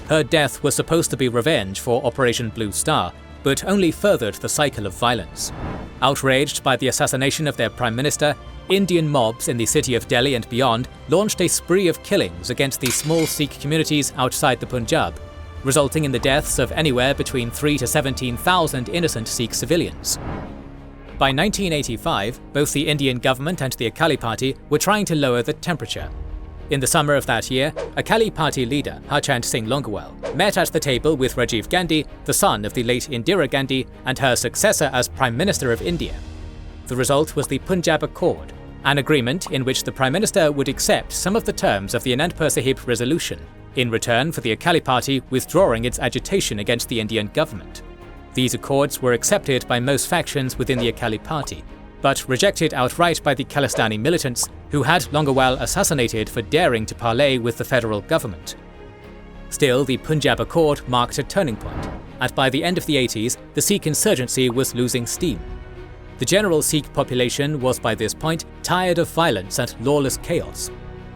Her death was supposed to be revenge for Operation Blue Star, but only furthered the cycle of violence. Outraged by the assassination of their Prime Minister, Indian mobs in the city of Delhi and beyond launched a spree of killings against the small Sikh communities outside the Punjab, resulting in the deaths of anywhere between 3,000 to 17,000 innocent Sikh civilians. By 1985, both the Indian government and the Akali Party were trying to lower the temperature. In the summer of that year, Akali Party leader Harchand Singh Longowal met at the table with Rajiv Gandhi, the son of the late Indira Gandhi, and her successor as Prime Minister of India. The result was the Punjab Accord, an agreement in which the Prime Minister would accept some of the terms of the Anandpur Sahib Resolution, in return for the Akali Party withdrawing its agitation against the Indian government. These accords were accepted by most factions within the Akali Party, but rejected outright by the Khalistani militants who had Longowal assassinated for daring to parley with the federal government. Still, the Punjab Accord marked a turning point, and by the end of the 80s, the Sikh insurgency was losing steam. The general Sikh population was by this point tired of violence and lawless chaos.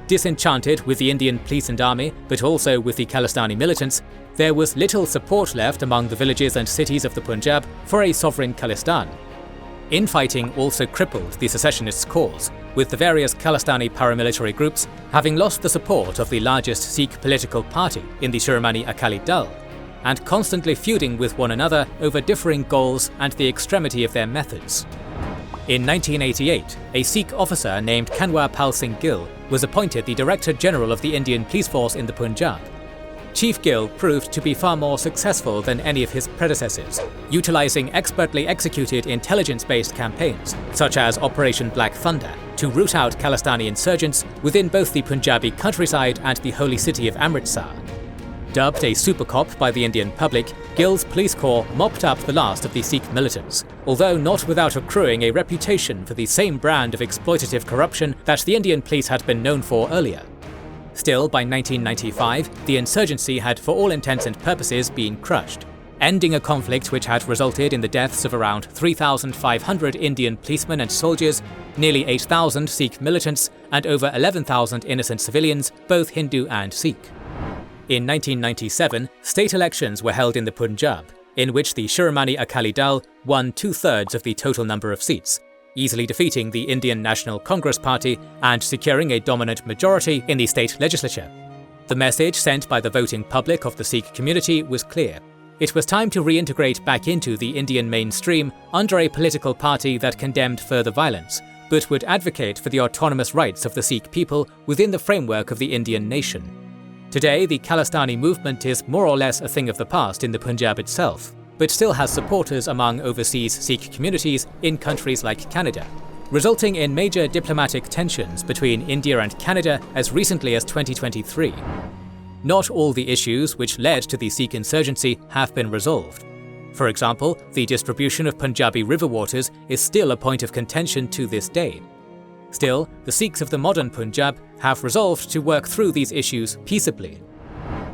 Disenchanted with the Indian police and army, but also with the Khalistani militants, there was little support left among the villages and cities of the Punjab for a sovereign Khalistan. Infighting also crippled the secessionists' cause, with the various Khalistani paramilitary groups having lost the support of the largest Sikh political party in the Shiromani Akali Dal, and constantly feuding with one another over differing goals and the extremity of their methods. In 1988, a Sikh officer named Kanwar Pal Singh Gill was appointed the Director General of the Indian Police Force in the Punjab. Chief Gill proved to be far more successful than any of his predecessors, utilising expertly executed intelligence-based campaigns, such as Operation Black Thunder, to root out Khalistani insurgents within both the Punjabi countryside and the holy city of Amritsar. Dubbed a super cop by the Indian public, Gill's police corps mopped up the last of the Sikh militants, although not without accruing a reputation for the same brand of exploitative corruption that the Indian police had been known for earlier. Still, by 1995, the insurgency had for all intents and purposes been crushed, ending a conflict which had resulted in the deaths of around 3,500 Indian policemen and soldiers, nearly 8,000 Sikh militants, and over 11,000 innocent civilians, both Hindu and Sikh. In 1997, state elections were held in the Punjab, in which the Shiromani Akali Dal won 2/3 of the total number of seats, easily defeating the Indian National Congress Party and securing a dominant majority in the state legislature. The message sent by the voting public of the Sikh community was clear. It was time to reintegrate back into the Indian mainstream under a political party that condemned further violence, but would advocate for the autonomous rights of the Sikh people within the framework of the Indian nation. Today, the Khalistani movement is more or less a thing of the past in the Punjab itself, but still has supporters among overseas Sikh communities in countries like Canada, resulting in major diplomatic tensions between India and Canada as recently as 2023. Not all the issues which led to the Sikh insurgency have been resolved. For example, the distribution of Punjabi river waters is still a point of contention to this day. Still, the Sikhs of the modern Punjab have resolved to work through these issues peaceably.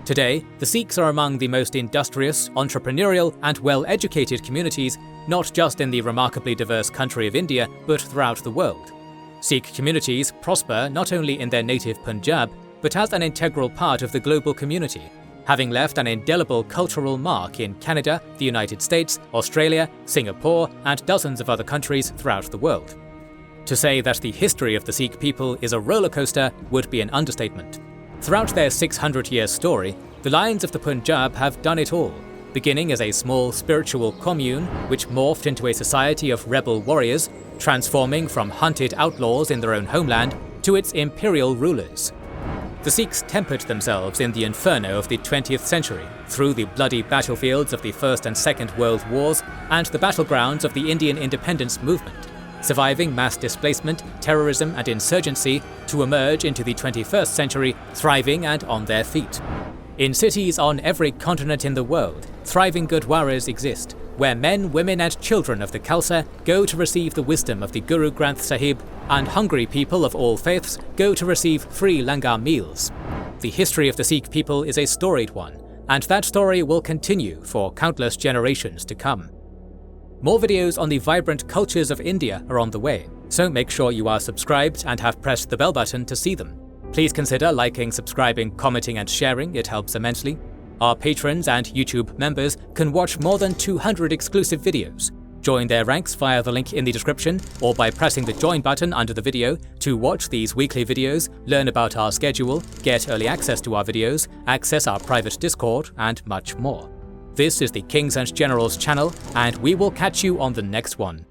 Today, the Sikhs are among the most industrious, entrepreneurial, and well-educated communities, not just in the remarkably diverse country of India, but throughout the world. Sikh communities prosper not only in their native Punjab, but as an integral part of the global community, having left an indelible cultural mark in Canada, the United States, Australia, Singapore, and dozens of other countries throughout the world. To say that the history of the Sikh people is a rollercoaster would be an understatement. Throughout their 600-year story, the Lions of the Punjab have done it all, beginning as a small spiritual commune which morphed into a society of rebel warriors, transforming from hunted outlaws in their own homeland to its imperial rulers. The Sikhs tempered themselves in the inferno of the 20th century through the bloody battlefields of the First and Second World Wars and the battlegrounds of the Indian independence movement, surviving mass displacement, terrorism and insurgency to emerge into the 21st century thriving and on their feet. In cities on every continent in the world, thriving Gurdwaras exist, where men, women and children of the Khalsa go to receive the wisdom of the Guru Granth Sahib, and hungry people of all faiths go to receive free Langar meals. The history of the Sikh people is a storied one, and that story will continue for countless generations to come. More videos on the vibrant cultures of India are on the way, so make sure you are subscribed and have pressed the bell button to see them. Please consider liking, subscribing, commenting and sharing, it helps immensely. Our patrons and YouTube members can watch more than 200 exclusive videos. Join their ranks via the link in the description or by pressing the join button under the video to watch these weekly videos, learn about our schedule, get early access to our videos, access our private Discord, and much more. This is the Kings and Generals channel, and we will catch you on the next one.